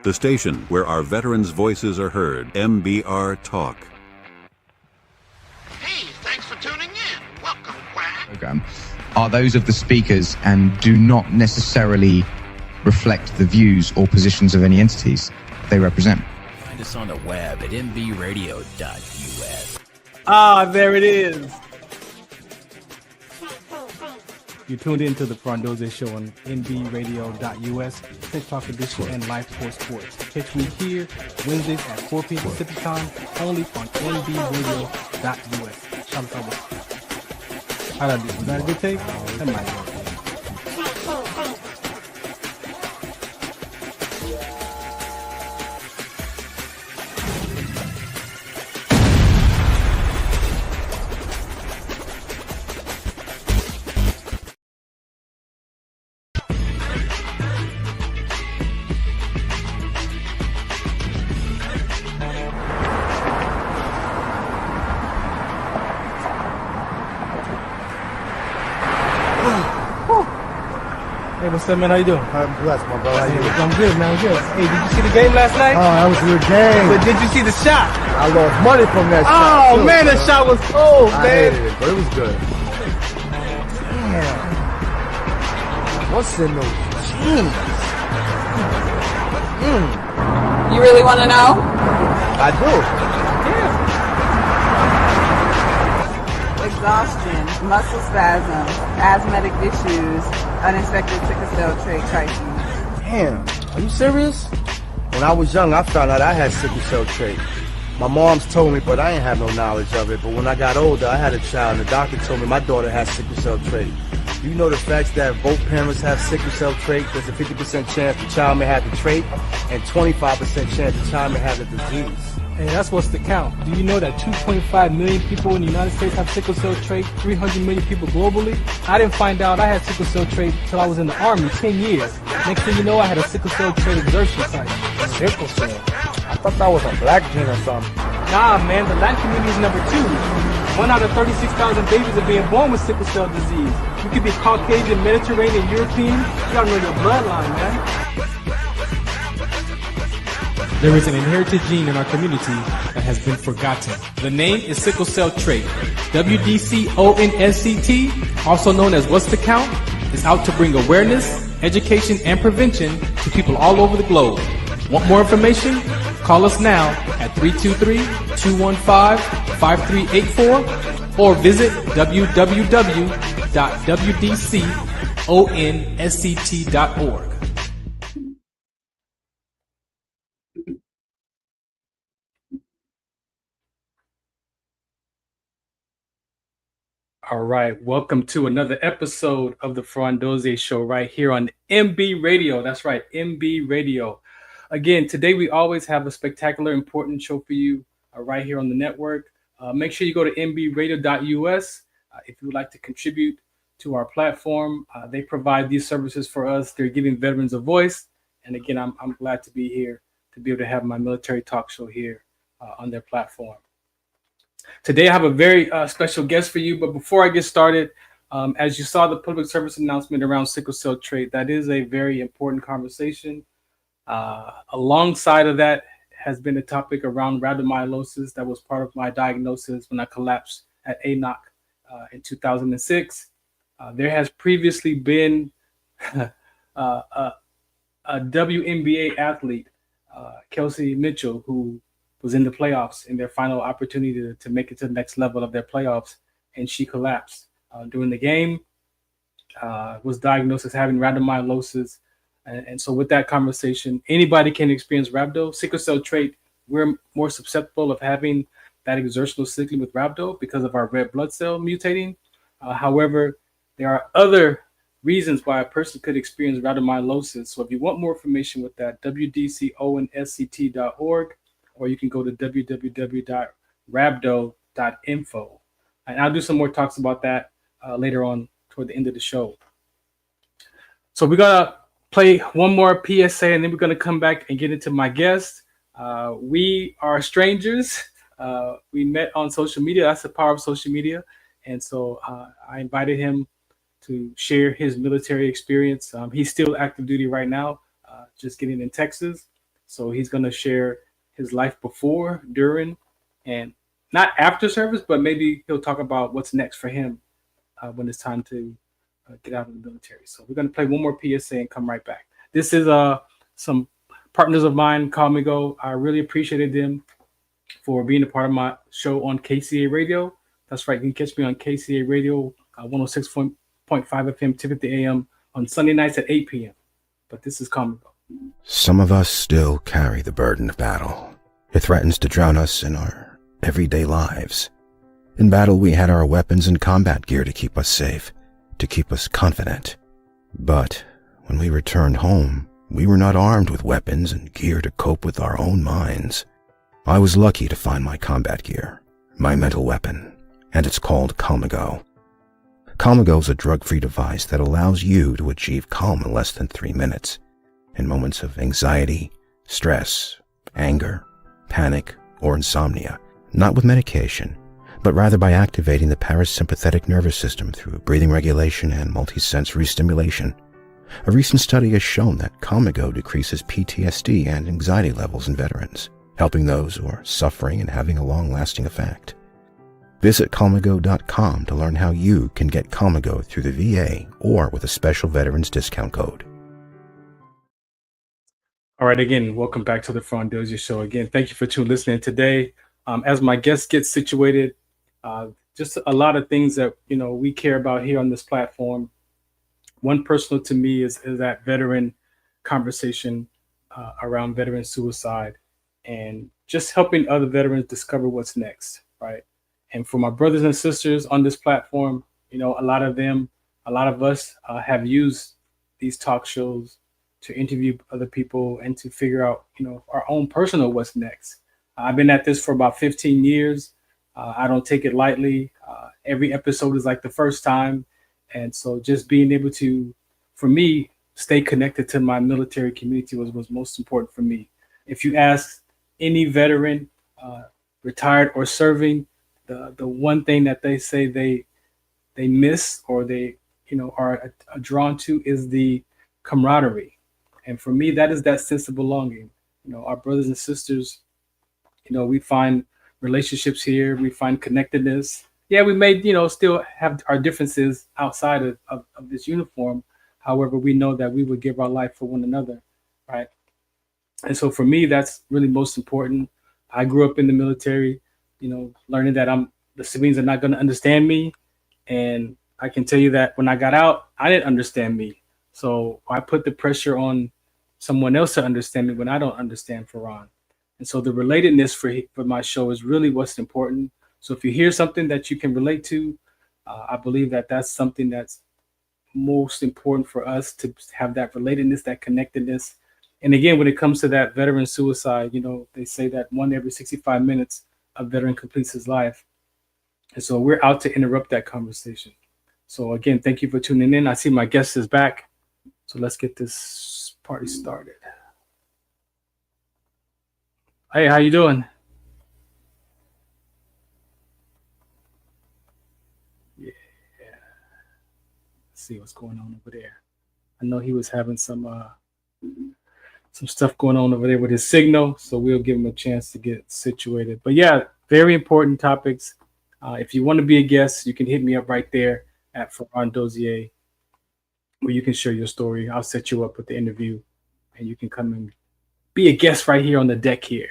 the station where our veterans' voices are heard, MBR Talk. Hey, thanks for tuning in. Welcome, Quack. Program are those of the speakers and do not necessarily reflect the views or positions of any entities they represent. Find us on the web at mbradio.us. Ah, there it is. You tuned into the Farron Dozier Show on nbradio.us, TikTok edition, and Live Sports. Catch me here Wednesdays at 4 p.m. Pacific time, only on nbradio.us. Shout out. How'd I do? Was that a good take? That might be. Hey, what's up, man? How you doing? I'm blessed, my brother. How you doing? I'm good, man. I'm good. Hey, did you see the game last night? Oh, that was a good game. But did you see the shot? I lost money from that shot. Oh, too, man, that shot was cold, I man. hated it, but it was good. Damn. What's in those jeans? You really want to know? I do. Exhaustion, muscle spasms, asthmatic issues, unexpected sickle cell trait crises. Damn. Are you serious? When I was young, I found out I had sickle cell trait. My mom's told me, but I ain't have no knowledge of it. But when I got older, I had a child, and the doctor told me my daughter has sickle cell trait. You know the fact that both parents have sickle cell trait, there's a 50% chance the child may have the trait, and 25% chance the child may have the disease. Hey, that's what's the count. Do you know that 2.5 million people in the United States have sickle cell trait, 300 million people globally? I didn't find out I had sickle cell trait until I was in the Army, 10 years. Next thing you know, I had a sickle cell trait exertion site. Sickle cell? I thought that was a black gene or something. Nah, man, the Latin community is number 2. 1 out of 36,000 babies are being born with sickle cell disease. You could be Caucasian, Mediterranean, European. You gotta know your bloodline, man. There is an inherited gene in our community that has been forgotten. The name is sickle cell trait. WDCONSCT, also known as What's the Count, is out to bring awareness, education, and prevention to people all over the globe. Want more information? Call us now at 323-215-5384 or visit www.wdconsct.org. All right, welcome to another episode of the Farron Dozier Show right here on MB Radio. That's right, MB Radio. Again, today we always have a spectacular, important show for you right here on the network. Make sure you go to mbradio.us if you would like to contribute to our platform. They provide these services for us. They're giving veterans a voice. And again, I'm glad to be here to be able to have my military talk show here on their platform. Today, I have a very special guest for you. But before I get started, as you saw the public service announcement around sickle cell trait, that is a very important conversation. Alongside of that has been a topic around rhabdomyolysis that was part of my diagnosis when I collapsed at ANOC in 2006. There has previously been a WNBA athlete, Kelsey Mitchell, who was in the playoffs in their final opportunity to make it to the next level of their playoffs, and she collapsed during the game, was diagnosed as having rhabdomyolysis. And so with that conversation, anybody can experience rhabdo. Sickle cell trait, we're more susceptible of having that exertional sickling with rhabdo because of our red blood cell mutating. However, there are other reasons why a person could experience rhabdomyolysis. So if you want more information with that, wdconsct.org, or you can go to www.rhabdo.info. And I'll do some more talks about that later on toward the end of the show. So we're going to play one more PSA, and then we're going to come back and get into my guest. We are strangers. We met on social media. That's the power of social media. And so I invited him to share his military experience. He's still active duty right now, just getting in Texas. So he's going to share his life before, during, and not after service, but maybe he'll talk about what's next for him when it's time to get out of the military. So we're going to play one more PSA and come right back. This is some partners of mine, Call Me Go. I really appreciated them for being a part of my show on KCA Radio. That's right. You can catch me on KCA Radio, 106.5 FM, 250 AM on Sunday nights at 8 p.m. But this is Call Me Go. Some of us still carry the burden of battle. It threatens to drown us in our everyday lives. In battle, we had our weapons and combat gear to keep us safe, to keep us confident. But when we returned home, we were not armed with weapons and gear to cope with our own minds. I was lucky to find my combat gear, my mental weapon, and it's called Calmago. Calmago is a drug-free device that allows you to achieve calm in less than 3 minutes. In moments of anxiety, stress, anger, panic, or insomnia, not with medication, but rather by activating the parasympathetic nervous system through breathing regulation and multisensory stimulation. A recent study has shown that Calmago decreases PTSD and anxiety levels in veterans, helping those who are suffering and having a long-lasting effect. Visit Calmago.com to learn how you can get Calmago through the VA or with a special veterans discount code. All right, again, welcome back to the Farron Dozier Show. Again, thank you for listening today. As my guests get situated, just a lot of things that we care about here on this platform. One personal to me is that veteran conversation around veteran suicide and just helping other veterans discover what's next, right? And for my brothers and sisters on this platform, a lot of us have used these talk shows to interview other people and to figure out, our own personal what's next. I've been at this for about 15 years. I don't take it lightly. Every episode is like the first time. And so just being able to, for me, stay connected to my military community was most important for me. If you ask any veteran, retired or serving, the one thing that they say they miss or they are drawn to is the camaraderie. And for me, that is that sense of belonging. Our brothers and sisters, we find relationships here. We find connectedness. Yeah, we may, still have our differences outside of this uniform. However, we know that we would give our life for one another, right? And so for me, that's really most important. I grew up in the military, learning that the civilians are not going to understand me. And I can tell you that when I got out, I didn't understand me. So I put the pressure on someone else to understand me when I don't understand Farron. And so the relatedness for my show is really what's important. So if you hear something that you can relate to, I believe that that's something that's most important for us to have that relatedness, that connectedness. And again, when it comes to that veteran suicide, they say that 1 every 65 minutes a veteran completes his life. And so we're out to interrupt that conversation. So again, thank you for tuning in. I see my guest is back. So let's get this party started. Hey, how you doing? Yeah. Let's see what's going on over there. I know he was having some stuff going on over there with his signal, so we'll give him a chance to get situated. But yeah, very important topics. If you want to be a guest, you can hit me up right there at Farron Dozier, where you can share your story. I'll set you up with the interview, and you can come and be a guest right here on the deck here.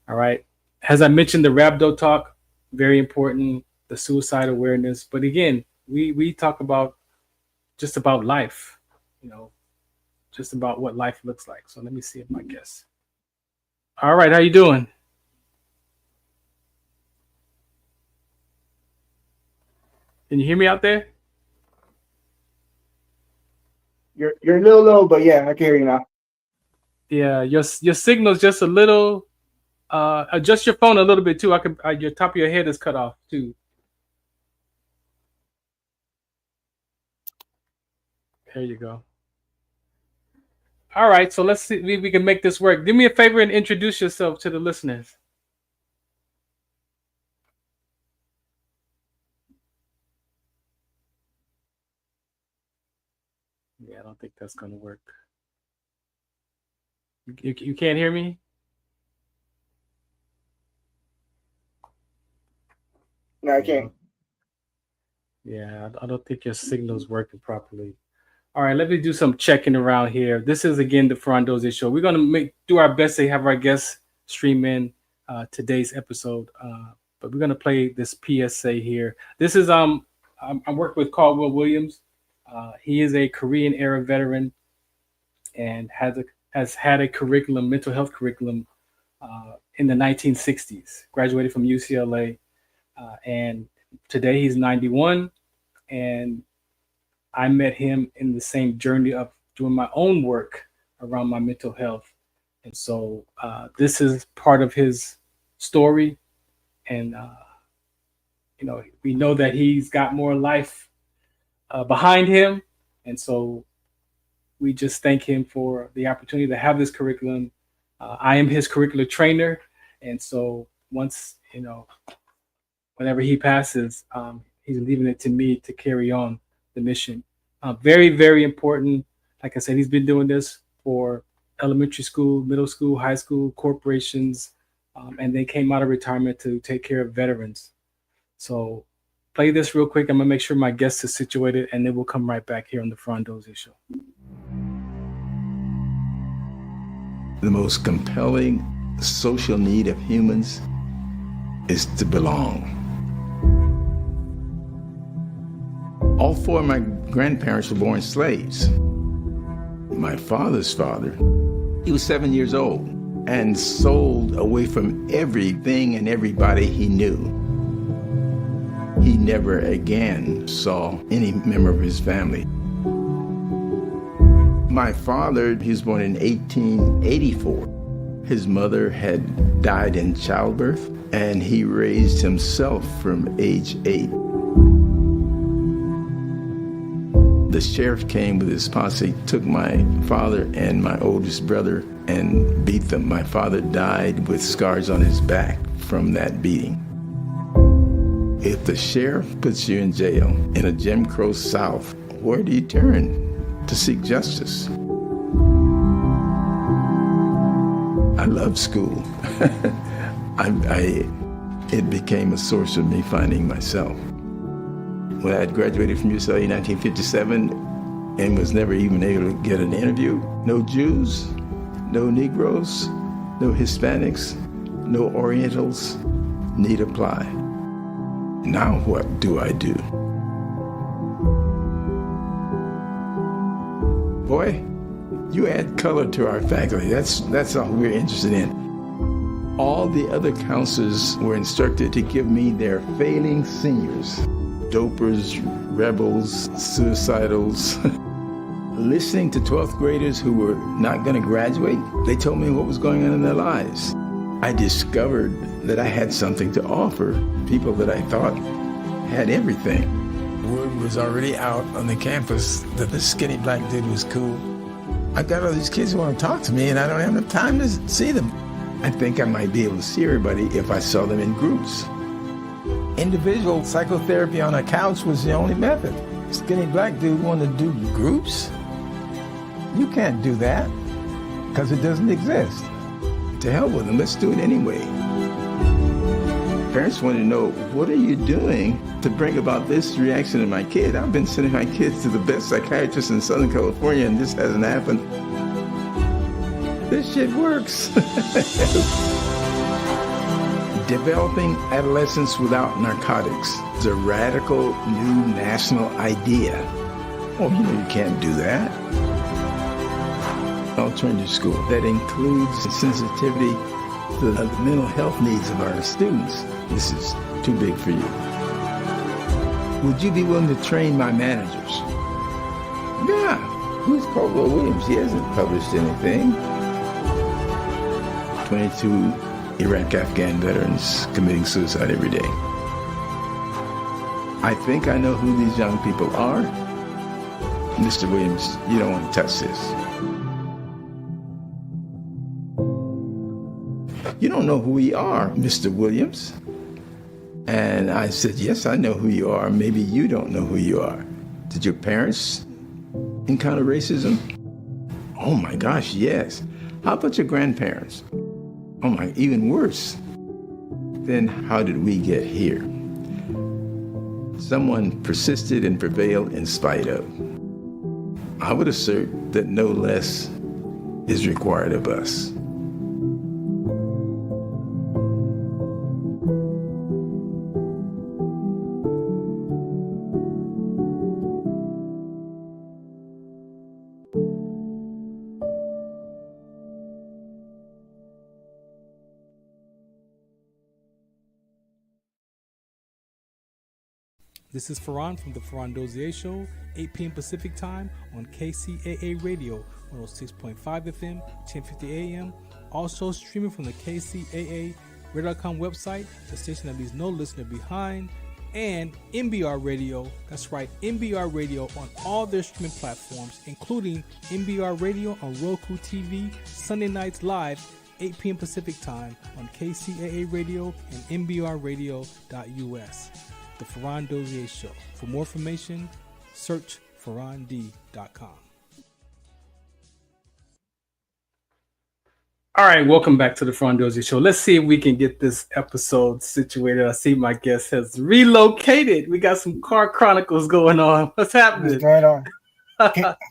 All right. As I mentioned, the Rhabdo talk, very important, the suicide awareness. But again, we talk about just about life, just about what life looks like. So let me see if my guest. All right. How you doing? Can you hear me out there? You're a little low, but yeah, I can hear you now. Yeah, your signal's just a little. Adjust your phone a little bit too. Your top of your head is cut off too. There you go. All right, so let's see if we can make this work. Do me a favor and introduce yourself to the listeners. Yeah, I don't think that's going to work. You can't hear me? No, I can't. Yeah, I don't think your signal's working properly. All right, let me do some checking around here. This is again the Farron Dozier Show. We're gonna do our best to have our guests stream in today's episode, but we're gonna play this PSA here. This is I'm working with Caldwell Williams. He is a Korean era veteran and has had a curriculum, mental health curriculum, in the 1960s. Graduated from UCLA, and today he's 91, and I met him in the same journey of doing my own work around my mental health. And so this is part of his story. And, we know that he's got more life behind him. And so we just thank him for the opportunity to have this curriculum. I am his curricular trainer. And so once, whenever he passes, he's leaving it to me to carry on the mission. Very, very important. Like I said, he's been doing this for elementary school, middle school, high school, corporations, and they came out of retirement to take care of veterans. So play this real quick. I'm going to make sure my guest is situated, and then we'll come right back here on the Farron Dozier Show. The most compelling social need of humans is to belong. All four of my grandparents were born slaves. My father's father, he was 7 years old and sold away from everything and everybody he knew. He never again saw any member of his family. My father, he was born in 1884. His mother had died in childbirth, and he raised himself from age 8. The sheriff came with his posse, took my father and my oldest brother and beat them. My father died with scars on his back from that beating. If the sheriff puts you in jail in a Jim Crow South, where do you turn to seek justice? I love school. It became a source of me finding myself. When I had graduated from UCLA in 1957 and was never even able to get an interview, no Jews, no Negroes, no Hispanics, no Orientals need apply. Now what do I do? Boy, you add color to our faculty. That's all we're interested in. All the other counselors were instructed to give me their failing seniors. Dopers, rebels, suicidals. Listening to 12th graders who were not going to graduate, they told me what was going on in their lives. I discovered that I had something to offer people that I thought had everything. Word was already out on the campus that the skinny black dude was cool. I got all these kids who want to talk to me, and I don't have enough time to see them. I think I might be able to see everybody if I saw them in groups. Individual psychotherapy on a couch was the only method. Skinny black dude wanted to do groups? You can't do that, because it doesn't exist. To hell with them, let's do it anyway. Parents want to know, what are you doing to bring about this reaction in my kid? I've been sending my kids to the best psychiatrist in Southern California, and this hasn't happened. This shit works. Developing adolescence without narcotics is a radical new national idea. Oh, you can't do that. Alternative school that includes sensitivity to the mental health needs of our students. This is too big for you. Would you be willing to train my managers? Yeah. Who's Caldwell Williams? He hasn't published anything. 22 Iraq-Afghan veterans committing suicide every day. I think I know who these young people are. Mr. Williams, you don't want to touch this. You don't know who we are, Mr. Williams. And I said, yes, I know who you are. Maybe you don't know who you are. Did your parents encounter racism? Oh my gosh, yes. How about your grandparents? Oh my, even worse. Then how did we get here? Someone persisted and prevailed in spite of. I would assert that no less is required of us. This is Farron from the Farron Dozier Show, 8 p.m. Pacific Time on KCAA Radio, 106.5 FM, 1050 AM. Also streaming from the KCAA Radio.com website, the station that leaves no listener behind, and MBR Radio. That's right, MBR Radio on all their streaming platforms, including MBR Radio on Roku TV, Sunday nights live, 8 p.m. Pacific Time on KCAA Radio and MBRradio.us. The Farron Dozier Show. For more information, search farrond.com. All right, welcome back to the Farron Dozier Show. Let's see if we can get this episode situated. I see my guest has relocated. We got some car chronicles going on. What's happening? What's going on?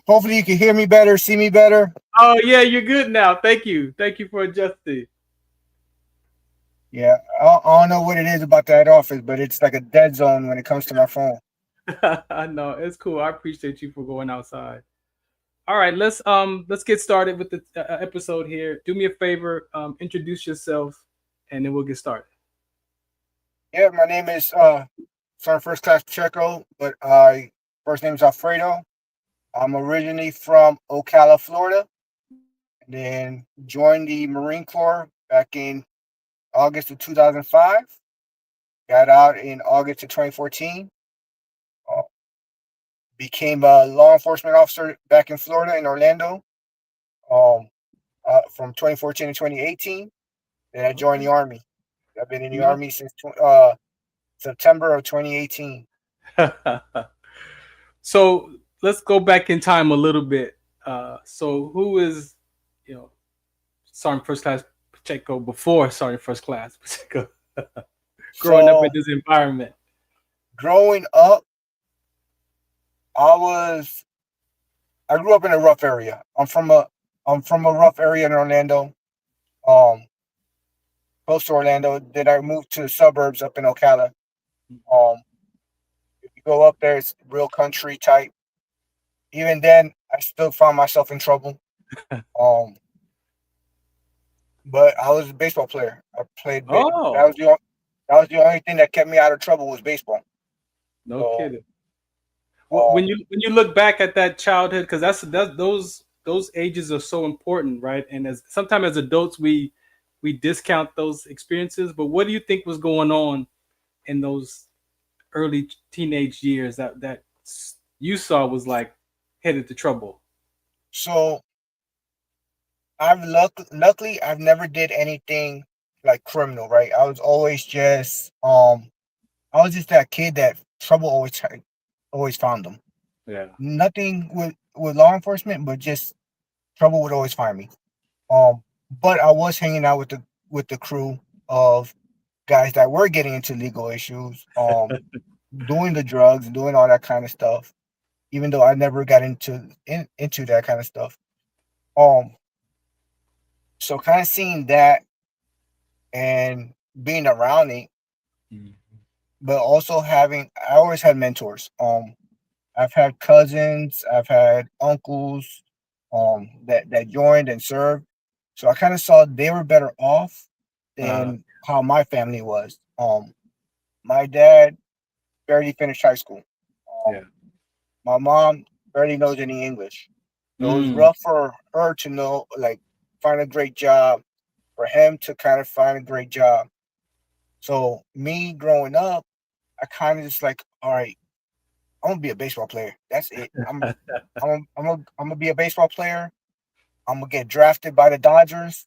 Hopefully you can hear me better, see me better. Oh, yeah, you're good now. Thank you. Thank you for adjusting. Yeah, I don't know what it is about that office, but it's like a dead zone when it comes to my phone. I know, it's cool. I appreciate you for going outside. All right, let's get started with the episode here. Do me a favor, introduce yourself, and then we'll get started. Yeah, my name is Sergeant First Class Pacheco, but first name is Alfredo. I'm originally from Ocala, Florida, and then joined the Marine Corps back in August of 2005. Got out in August of 2014. Became a law enforcement officer back in Florida, in Orlando, from 2014 to 2018. Then I joined the Army. I've been in the Army since September of 2018. So let's go back in time a little bit. So who is, Sergeant First Class Pacheco before Sergeant First Class Pacheco? Growing up in this environment. Growing up, I grew up in a rough area. I'm from a rough area in Orlando, close to Orlando. Then I moved to the suburbs up in Ocala. If you go up there, it's real country type. Even then, I still found myself in trouble. But I was a baseball player. I played. Oh. That was the only thing that kept me out of trouble was baseball. No kidding. When you look back at that childhood, because those ages are so important, right? And sometimes as adults we discount those experiences. But what do you think was going on in those early teenage years that you saw was like headed to trouble? So luckily I've never did anything like criminal, right? I was always just that kid that trouble always found them. Yeah. Nothing with law enforcement, but just trouble would always find me. But I was hanging out with the crew of guys that were getting into legal issues, doing the drugs, doing all that kind of stuff. Even though I never got into that kind of stuff. So kind of seeing that and being around it, but also I always had mentors. I've had cousins, I've had uncles, that joined and served. So I kind of saw they were better off than how my family was. My dad barely finished high school. My mom barely knows any English. So it was rough for her to know, like, find a great job, for him to kind of find a great job. So me growing up, I kind of just like, all right, I'm gonna be a baseball player. That's it. I'm gonna be a baseball player. I'm gonna get drafted by the Dodgers,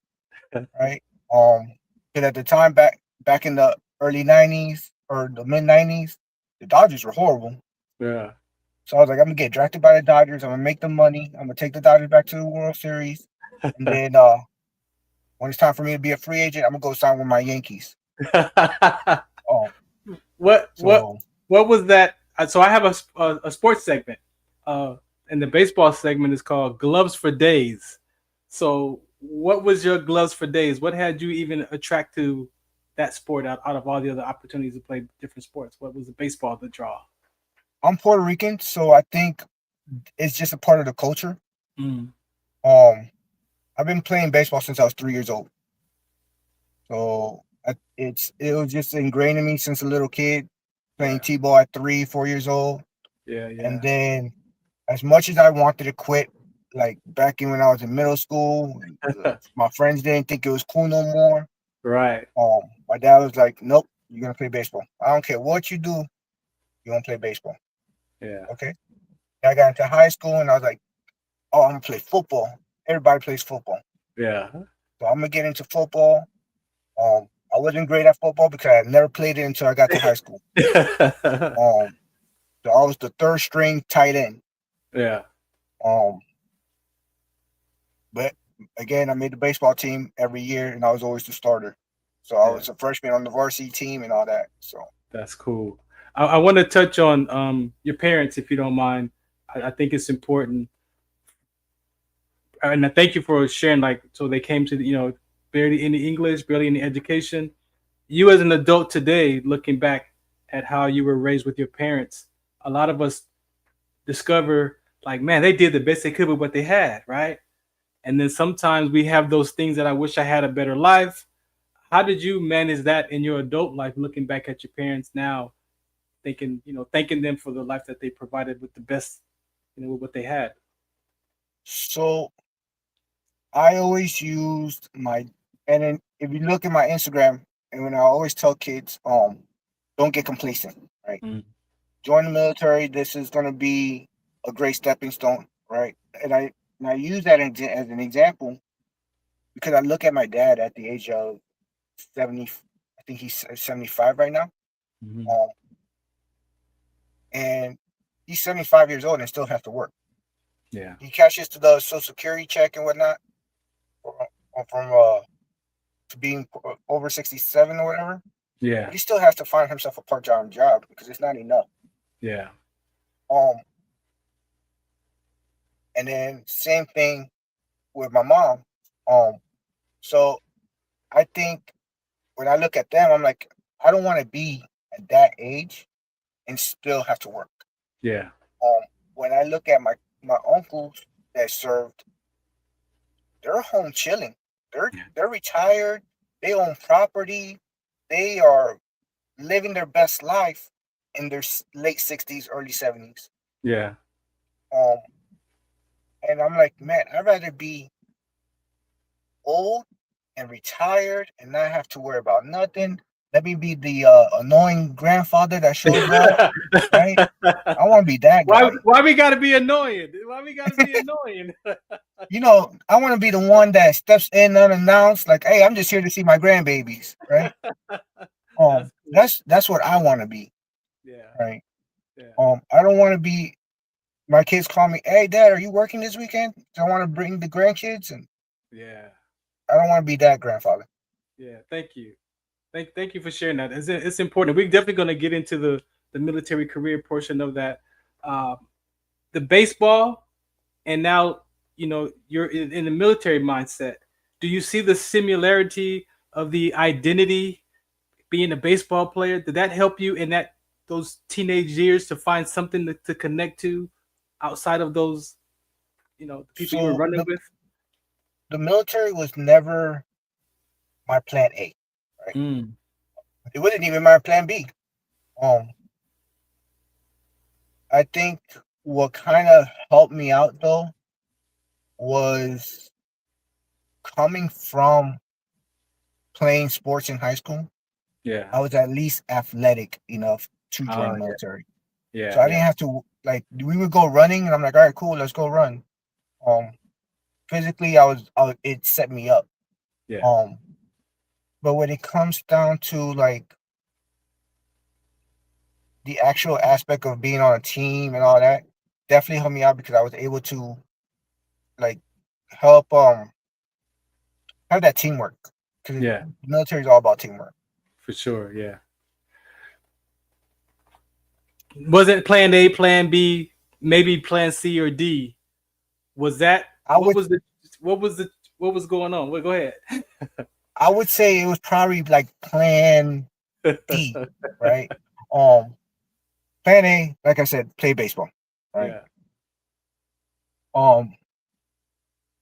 right? Because at the time back in the early '90s or the mid '90s, the Dodgers were horrible. Yeah. So I was like, I'm gonna get drafted by the Dodgers. I'm gonna make the money. I'm gonna take the Dodgers back to the World Series, and then When it's time for me to be a free agent, I'm gonna go sign with my Yankees. Oh, what so was that? So I have a sports segment, and the baseball segment is called Gloves for Days. So what was your gloves for days? What had you even attract to that sport out of all the other opportunities to play different sports? What was the baseball the draw? I'm Puerto Rican, so I think it's just a part of the culture. Mm. I've been playing baseball since I was 3 years old. So it was just ingrained in me since a little kid, playing t-ball at 3-4 years old. Yeah. And then, as much as I wanted to quit, like back in when I was in middle school, my friends didn't think it was cool no more. Right. My dad was like, "Nope, you're gonna play baseball. I don't care what you do, you gonna play baseball." Yeah. Okay. I got into high school and I was like, "Oh, I'm gonna play football. Everybody plays football. Yeah. So I'm gonna get into football." I wasn't great at football because I had never played it until I got to high school. So I was the third string tight end. Yeah. But again, I made the baseball team every year, and I was always the starter. So I was a freshman on the varsity team and all that. So that's cool. I want to touch on your parents, if you don't mind. I think it's important, and I thank you for sharing. Like, so they came to barely any English, barely any education. You as an adult today, looking back at how you were raised with your parents, a lot of us discover like, man, they did the best they could with what they had, right? And then sometimes we have those things that I wish I had a better life. How did you manage that in your adult life, looking back at your parents now, thanking them for the life that they provided with the best, with what they had? So I always used and then if you look at my Instagram, and when I always tell kids, don't get complacent, right? Join the military. This is going to be a great stepping stone, right? And I use that as an example because I look at my dad at the age of 70. I think he's 75 right now. And he's 75 years old and still has to work. Yeah. He cashes to the Social Security check and whatnot from to being over 67 or whatever. Yeah. But he still has to find himself a part-time job because it's not enough. Yeah. And then same thing with my mom. So I think when I look at them, I'm like, I don't want to be at that age and still have to work. Yeah. When I look at my uncles that served, they're home chilling. They're retired. They own property. They are living their best life in their late 60s, early 70s. Yeah. And I'm like, man, I'd rather be old and retired and not have to worry about nothing. Let me be the annoying grandfather that shows up, right? I want to be that guy. Why we gotta be annoying? Why we gotta be annoying? I want to be the one that steps in unannounced, like, hey, I'm just here to see my grandbabies, right? That's what I want to be. Yeah. Right. Yeah. I don't want to be. My kids call me, hey, Dad, are you working this weekend? Do I want to bring the grandkids? And yeah, I don't want to be that grandfather. Yeah, thank you. Thank you for sharing that. It's important. We're definitely going to get into the military career portion of that. The baseball, and now you're in the military mindset. Do you see the similarity of the identity being a baseball player? Did that help you in those teenage years to find something to connect to outside of those, the people you were running with? The military was never my plan A, right? It wasn't even my plan B. I think what kind of helped me out though was coming from playing sports in high school. Yeah, I was at least athletic enough to join the military. Yeah, so I didn't have to, like, we would go running, and I'm like, all right, cool, let's go run. Physically, it set me up. Yeah. But when it comes down to like the actual aspect of being on a team and all that, definitely helped me out because I was able to like help have that teamwork. Because Yeah, the military is all about teamwork. for sure. Yeah. Was it plan A, plan B, maybe plan C or D? Was that what was the what was going on? Well, go ahead. I would say it was probably like plan D, right? Plan A, like I said, play baseball, right? Yeah.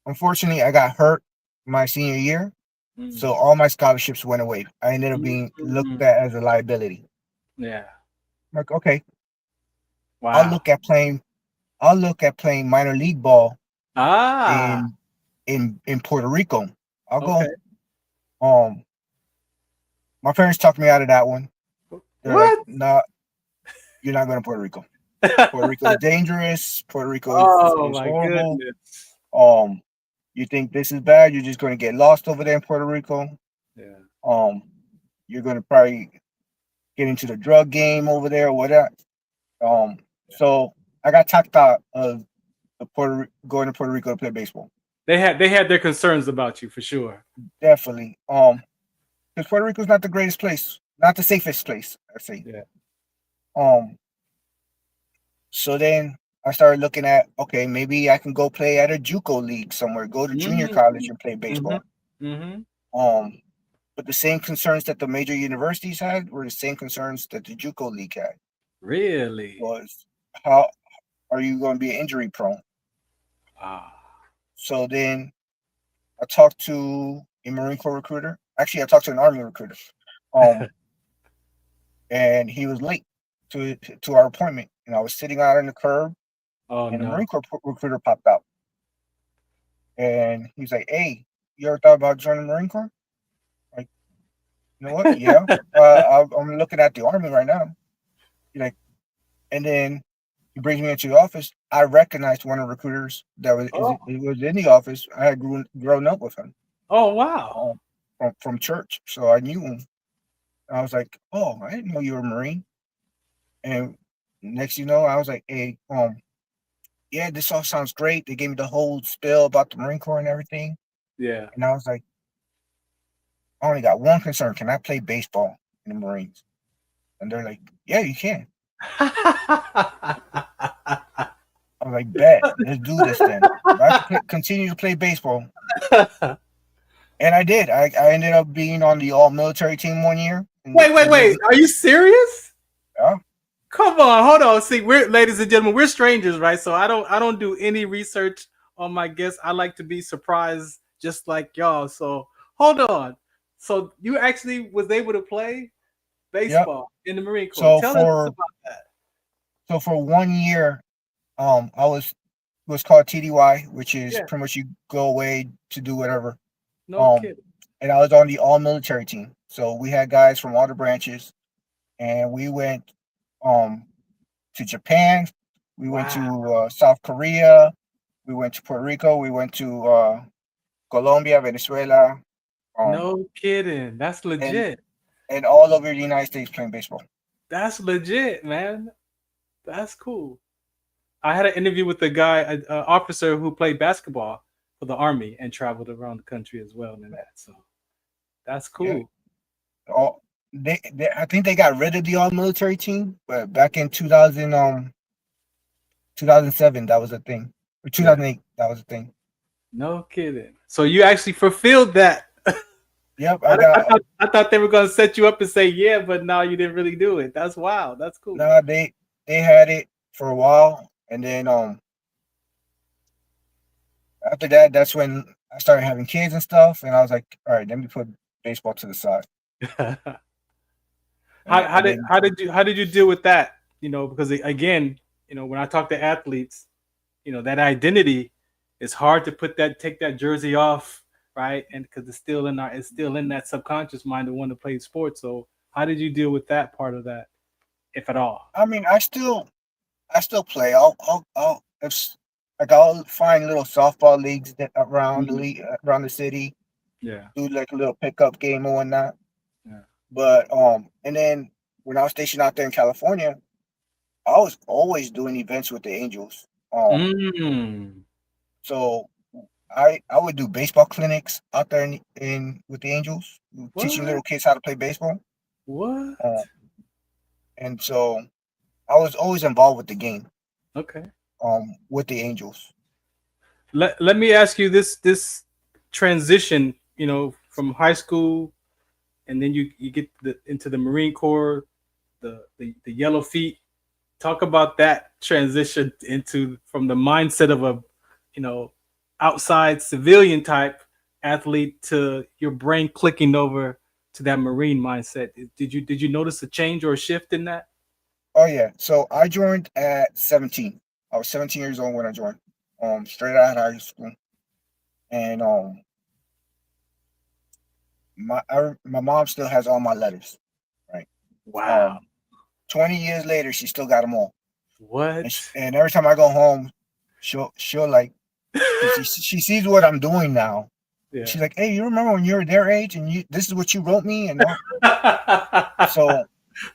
Unfortunately, I got hurt my senior year, so all my scholarships went away. I ended up being looked at as a liability. Yeah. I'm like, okay, Wow. I'll look at playing minor league ball Ah. in Puerto Rico. I'll Okay. go. My parents talked me out of that one. They're What? like, nah, you're not going to Puerto Rico. Puerto Rico is dangerous. Puerto Rico Oh is my horrible. goodness. You think this is bad? You're just going to get lost over there in Puerto Rico. Yeah. You're going to probably get into the drug game over there or whatever. So I got talked out of going to Puerto Rico to play baseball. They had their concerns about you for sure. Definitely. Because Puerto Rico is not the greatest place, not the safest place, I say. Yeah. So then I started looking at, okay, maybe I can go play at a JUCO league somewhere, go to junior college and play baseball. But the same concerns that the major universities had were the same concerns that the JUCO league had. Really? Was how are you going to be injury prone? So then I talked to a Marine Corps recruiter. Actually, I talked to an Army recruiter. And he was late to our appointment. And I was sitting out on the curb. And a Marine Corps recruiter popped out. And he's like, hey, you ever thought about joining the Marine Corps? Like, you know what? Yeah. I'm looking at the Army right now. Like, and then he brings me into the office. I recognized one of the recruiters that was in the office. I had grown up with him. Oh wow! From church, so I knew him. I was like, "Oh, I didn't know you were a Marine." And next, I was like, "Hey, yeah, this all sounds great." They gave me the whole spiel about the Marine Corps and everything. Yeah. And I was like, "I only got one concern: can I play baseball in the Marines?" And they're like, "Yeah, you can." I was like, bet, let's do this then. I could continue to play baseball. And I did. I ended up being on the all-military team one year. Wait. Are you serious? Yeah. Come on, hold on. See, ladies and gentlemen, we're strangers, right? So I don't do any research on my guests. I like to be surprised just like y'all. So hold on. So you actually was able to play baseball in the Marine Corps. Tell us about that. So for 1 year, I was called TDY, which is pretty much you go away to do whatever. No kidding. And I was on the all-military team. So we had guys from all the branches, and we went to Japan, we went to South Korea, we went to Puerto Rico, we went to Colombia, Venezuela. No kidding. That's legit. And all over the United States playing baseball. That's legit, man. That's cool. I had an interview with a guy, an officer who played basketball for the Army and traveled around the country as well. And that, so that's cool. Yeah. I think they got rid of the all-military team, but back in 2007, that was a thing. Or 2008, that was a thing. No kidding. So you actually fulfilled that. Yep. I thought they were going to set you up and say, yeah, but no, you didn't really do it. That's wild. That's cool. No, they had it for a while. And then after that, that's when I started having kids and stuff. And I was like, all right, let me put baseball to the side. How did you deal with that? Because again, when I talk to athletes, that identity is hard to take that jersey off, right? And because it's still in that subconscious mind to want to play sports. So how did you deal with that part of that, if at all? I mean, I still play. I'll find little softball leagues around the city. Yeah. Do like a little pickup game or whatnot. Yeah. But and then when I was stationed out there in California, I was always doing events with the Angels. So I would do baseball clinics out there in with the Angels, teaching What? little kids how to play baseball. What? And so I was always involved with the game. Okay. With the Angels. Let me ask you this transition, from high school, and then you get into the Marine Corps, the yellow feet. Talk about that transition into from the mindset of a, outside civilian type athlete to your brain clicking over to that Marine mindset. Did you notice a change or a shift in that? Oh yeah. So I joined at 17. I was 17 years old when I joined. Straight out of high school. And my mom still has all my letters, right? Wow. 20 years later, she still got them all. What? And every time I go home, she'll like, she sees what I'm doing now. Yeah. She's like, "Hey, you remember when you were their age and this is what you wrote me?" And all. So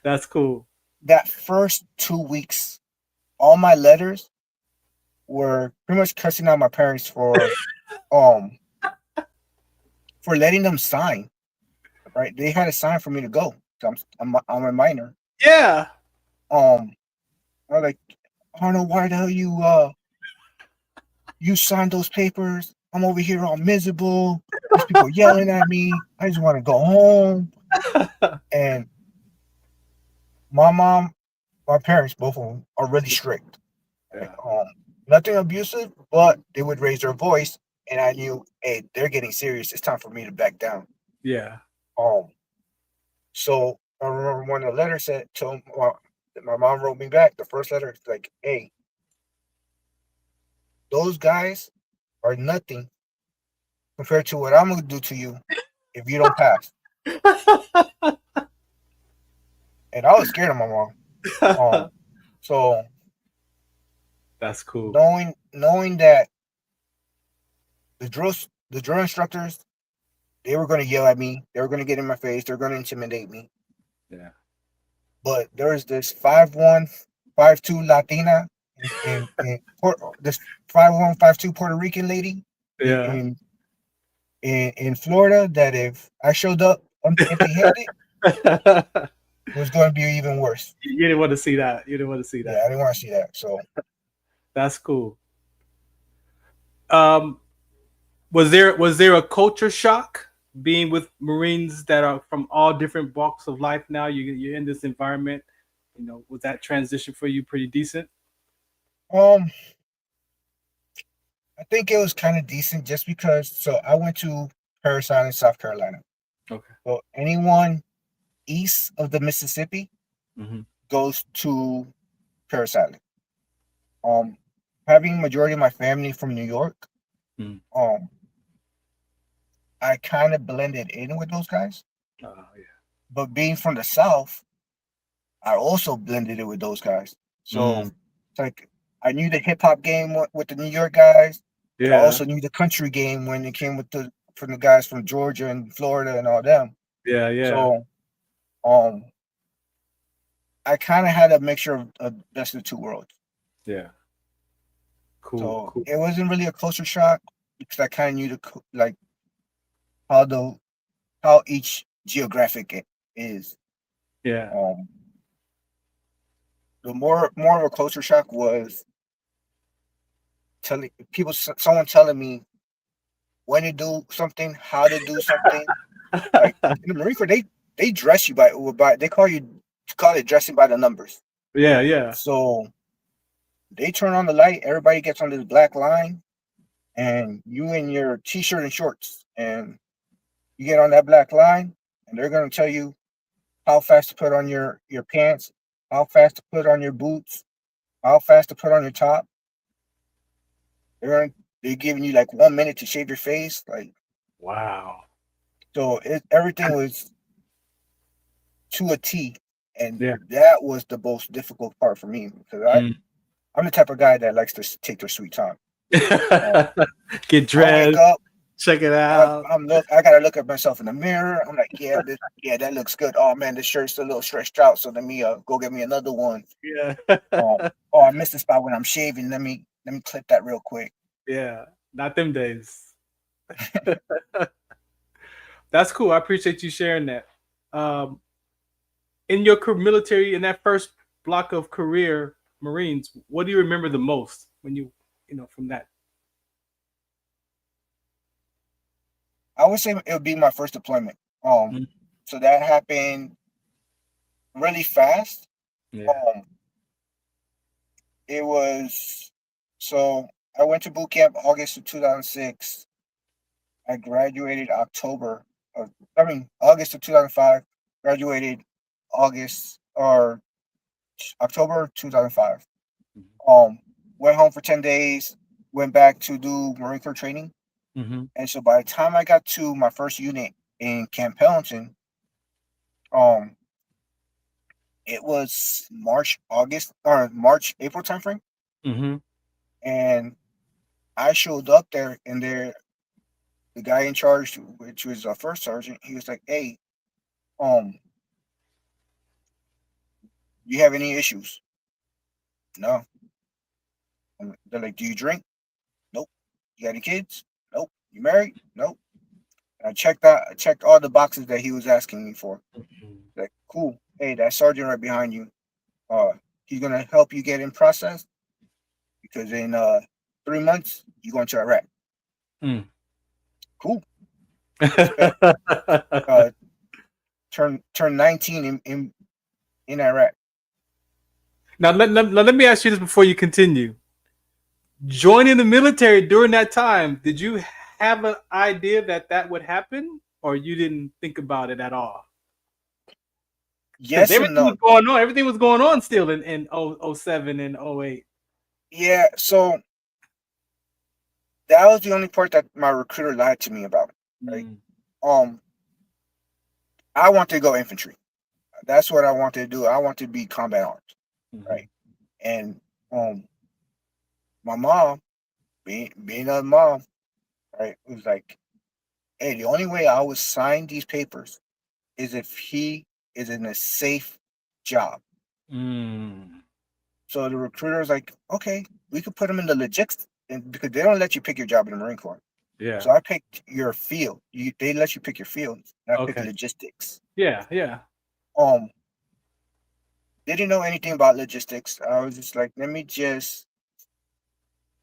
that's cool. That first 2 weeks, all my letters were pretty much cussing out my parents for letting them sign. Right? They had to sign for me to go. I'm a minor. Yeah. I was like, I don't know why the hell you signed those papers. I'm over here all miserable. There's people yelling at me. I just want to go home. And my parents, both of them, are really strict. Yeah. Nothing abusive, but they would raise their voice, and I knew, hey, they're getting serious. It's time for me to back down. Yeah. So I remember when the letter said to my mom wrote me back. The first letter, it's like, hey, those guys are nothing compared to what I'm gonna do to you if you don't pass. And I was scared of my mom. So that's cool. Knowing that the drill instructors, they were gonna yell at me, they were gonna get in my face, they're gonna intimidate me. Yeah. But there's this 5'1", 5'2" Latina in this 5'1", 5'2" Puerto Rican lady. Yeah. In Florida, that if I showed up empty-handed, it was going to be even worse. You didn't want to see that. Yeah, I didn't want to see that. So that's cool. Was there a culture shock being with Marines that are from all different walks of life? Now you're in this environment. Was that transition for you pretty decent? I think it was kind of decent just because. So I went to Parris Island, South Carolina. Okay. So anyone east of the Mississippi goes to Parris Island. Having majority of my family from New York, I kind of blended in with those guys. Oh yeah. But being from the South, I also blended in with those guys. So it's like I knew the hip hop game with the New York guys. Yeah. I also knew the country game when it came from the guys from Georgia and Florida and all them. Yeah, yeah. So, I kind of had a mixture of best of two worlds. Yeah. Cool. So cool. It wasn't really a culture shock because I kind of knew how each geographic is. Yeah. The more of a culture shock was someone telling me when to do something, how to do something. Like in the Marine Corps, they dress you by they call it dressing by the numbers. Yeah, yeah. So they turn on the light, everybody gets on this black line, and you in your t-shirt and shorts, and you get on that black line, and they're gonna tell you how fast to put on your pants, how fast to put on your boots, how fast to put on your top. They're giving you like 1 minute to shave your face. Like, wow. So everything was to a T, and that was the most difficult part for me because I'm the type of guy that likes to take their sweet time. Get dressed, check it out. I gotta look at myself in the mirror. I'm like, yeah, that looks good. Oh man, this shirt's a little stretched out, so let me go get me another one. Yeah. I missed the spot when I'm shaving. Let me clip that real quick. Yeah, not them days. That's cool. I appreciate you sharing that. In your military, in that first block of career Marines, what do you remember the most when you from that? I would say it would be my first deployment. So that happened really fast. Yeah. It was so I went to boot camp August of 2006. I graduated August of 2005. Graduated October 2005. Went home for 10 days. Went back to do Marine Corps training. Mm-hmm. And so by the time I got to my first unit in Camp Pendleton, it was April timeframe. Mm-hmm. And I showed up there, and the guy in charge, which was a first sergeant, he was like, "Hey, you have any issues?" No. They're like, "Do you drink?" Nope. You got any kids? Nope. You married? Nope. And I checked all the boxes that he was asking me for. Like, cool. Hey, that sergeant right behind you, he's gonna help you get in process, because in 3 months you're going to Iraq. Cool. Turn 19 in Iraq. Now let me ask you this before you continue. Joining the military during that time, did you have an idea that would happen, or you didn't think about it at all? Yes and no. Everything was going on still in 07 and 08. Yeah, so that was the only part that my recruiter lied to me about. Right? I wanted to go infantry. That's what I wanted to do. I wanted to be combat arms. Right? And my mom, being a mom, right, was like, "Hey, the only way I would sign these papers is if he is in a safe job." So the recruiter was like, "Okay, we could put him in the logistics, because they don't let you pick your job in the Marine Corps." Yeah. So I picked your field. They let you pick your field. And I picked logistics. Yeah. Didn't know anything about logistics. I was just like, let me just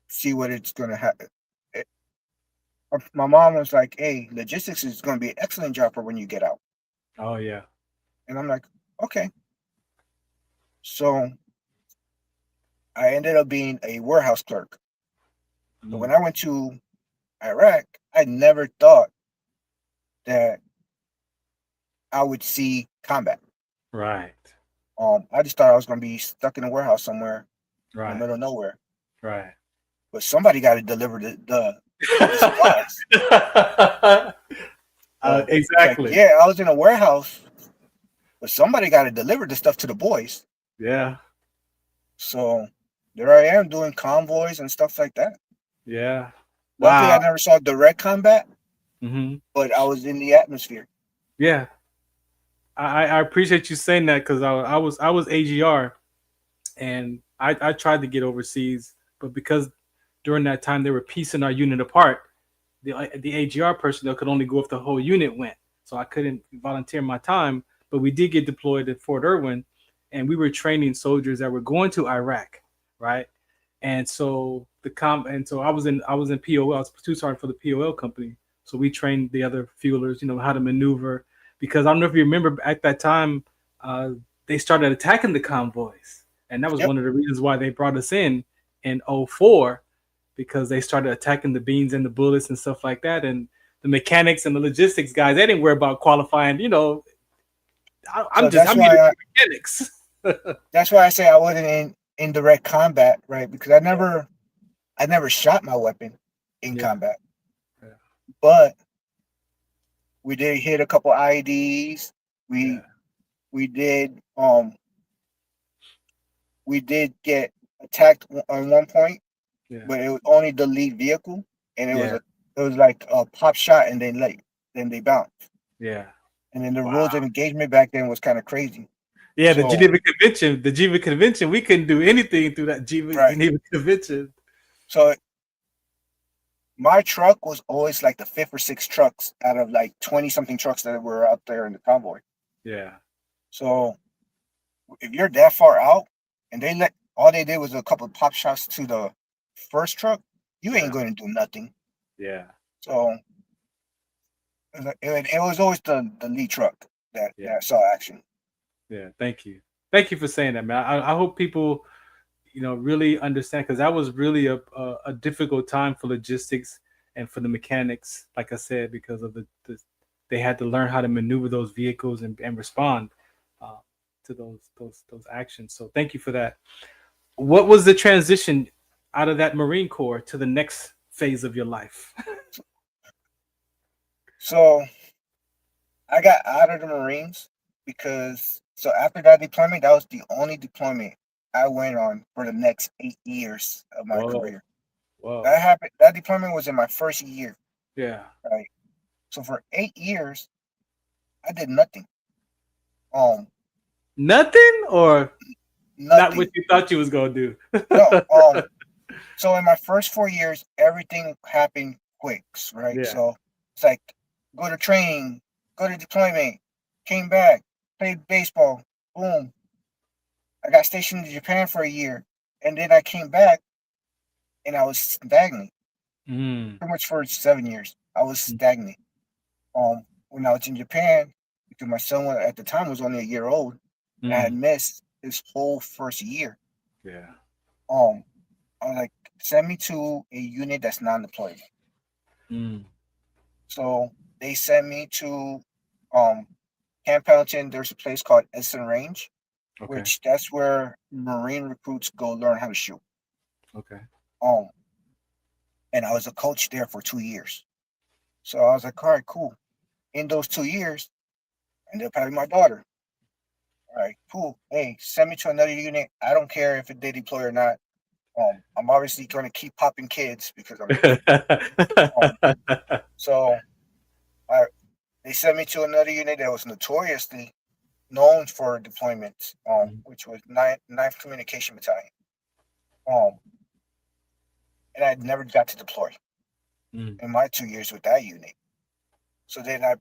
see what it's gonna happen. My mom was like, "Hey, logistics is gonna be an excellent job for when you get out." Oh yeah. And I'm like, okay. So I ended up being a warehouse clerk. But when I went to Iraq, I never thought that I would see combat. Right. I just thought I was going to be stuck in a warehouse somewhere in the middle of nowhere. Right. But somebody got to deliver the supplies. Exactly. Like, yeah, I was in a warehouse, but somebody got to deliver the stuff to the boys. Yeah. So there I am doing convoys and stuff like that. Yeah. Luckily, I never saw direct combat, but I was in the atmosphere. Yeah. I appreciate you saying that, because I was AGR, and I tried to get overseas, but because during that time they were piecing our unit apart, the AGR personnel could only go if the whole unit went. So I couldn't volunteer my time, but we did get deployed at Fort Irwin, and we were training soldiers that were going to Iraq, right? And so I was in POL. I was platoon sergeant for the POL company. So we trained the other fuelers, how to maneuver. Because I don't know if you remember, at that time, they started attacking the convoys. And that was one of the reasons why they brought us in 04, because they started attacking the beans and the bullets and stuff like that. And the mechanics and the logistics guys, they didn't worry about qualifying. I'm here for mechanics. That's why I say I wasn't in direct combat, right? Because I never shot my weapon in combat. Yeah. But we did hit a couple IEDs. We did get attacked on one point, but it was only the lead vehicle, and it was like a pop shot, and then they bounced. Yeah. And then the rules of engagement back then was kind of crazy. Yeah, the Geneva Convention, we couldn't do anything through that Geneva Convention. So my truck was always like the 5th or 6th trucks out of like 20 something trucks that were out there in the convoy. Yeah. So if you're that far out and all they did was a couple of pop shots to the first truck, you ain't going to do nothing. Yeah. So it was always the lead truck that saw action. Yeah. Thank you for saying that, man. I hope people, really understand, because that was really a difficult time for logistics and for the mechanics, like I said, because of they had to learn how to maneuver those vehicles and respond to those actions. So thank you for that. What was the transition out of that Marine Corps to the next phase of your life? So I got out of the Marines because after that deployment, that was the only deployment I went on for the next 8 years of my career. Whoa. That happened. That deployment was in my first year. Yeah. Right. So for 8 years, I did nothing. Nothing, or nothing. Not what you thought you was gonna do. No. So in my first 4 years, everything happened quick, right? Yeah. So it's like go to training, go to deployment, came back, played baseball, boom. I got stationed in Japan for a year, and then I came back, and I was stagnant. Pretty much for 7 years, I was stagnant. When I was in Japan, because my son at the time was only a year old, and I had missed his whole first year. Yeah. I was like, send me to a unit that's non-deployed. So they sent me to Camp Pendleton. There's a place called Essen Range, which that's where Marine recruits go learn how to shoot. Okay. And I was a coach there for 2 years. So I was like, all right, cool. In those 2 years, I ended up having my daughter. All right, cool. Hey, send me to another unit. I don't care if they deploy or not. I'm obviously going to keep popping kids because I'm. So they sent me to another unit that was notoriously known for deployments, which was 9th Communication Battalion. And I never got to deploy in my 2 years with that unit. So then I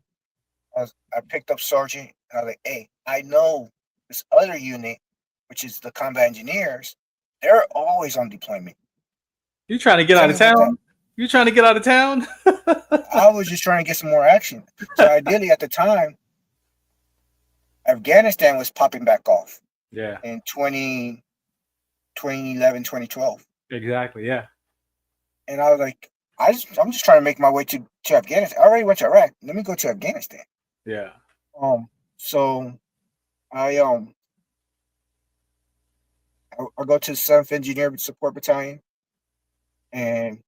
picked up sergeant, and I was like, hey, I know this other unit, which is the combat engineers, they're always on deployment. You trying to get out of town? You trying to get out of town? I was just trying to get some more action. So ideally at the time, Afghanistan was popping back off. Yeah. In 2011, 2012. Exactly, yeah. And I was like, I'm just trying to make my way to Afghanistan. I already went to Iraq. Let me go to Afghanistan. Yeah. So I go to the 7th Engineer Support Battalion, and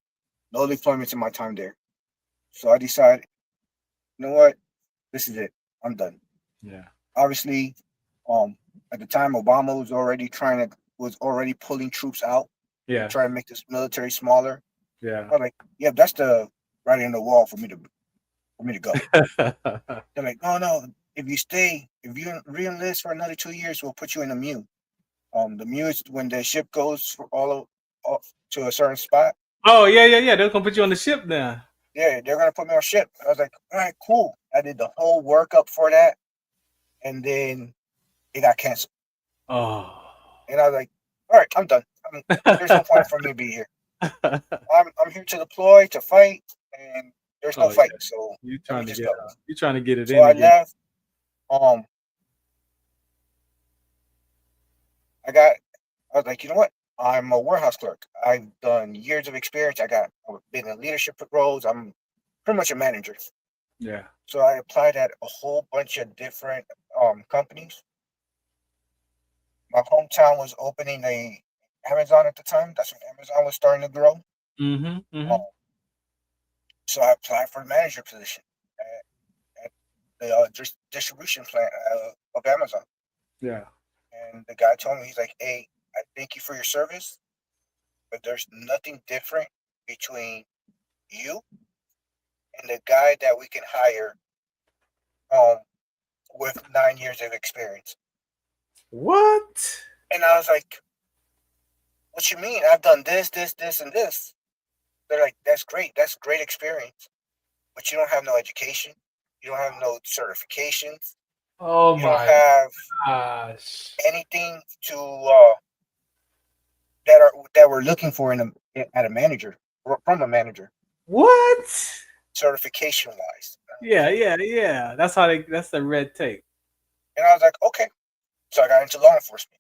no deployments in my time there. So I decided, you know what? This is it. I'm done. Yeah. Obviously, at the time, Obama was already pulling troops out. Yeah. Trying to make this military smaller. Yeah. I was like, yeah, that's the writing on the wall for me to go. They're like, no. If you re-enlist for another 2 years, we'll put you in the MEU. The MEU is when the ship goes for all to a certain spot. Oh yeah. They're gonna put you on the ship now. Yeah, they're gonna put me on ship. I was like, all right, cool. I did the whole workup for that, and then it got canceled. Oh. And I was like, all right, I'm done. There's no point for me to be here. I'm here to deploy, to fight, and there's no fight. Yeah. So you trying to get it so in. I left. I was like, you know what? I'm a warehouse clerk. I've done years of experience. I've been in leadership roles. I'm pretty much a manager. Yeah. So I applied at a whole bunch of different companies. My hometown was opening Amazon at the time. That's when Amazon was starting to grow. So I applied for a manager position at the distribution plant of Amazon. Yeah. And the guy told me, he's like, hey, I thank you for your service, but there's nothing different between you and the guy that we can hire with 9 years of experience. What? And I was like, what you mean? I've done this, and this. they're like, that's great. That's a great experience. But you don't have no education. You don't have no certifications. Oh You don't my have gosh. anything to that we're looking for at a manager from a manager, What? certification wise. Yeah. That's the red tape. And I was like, okay. So I got into law enforcement.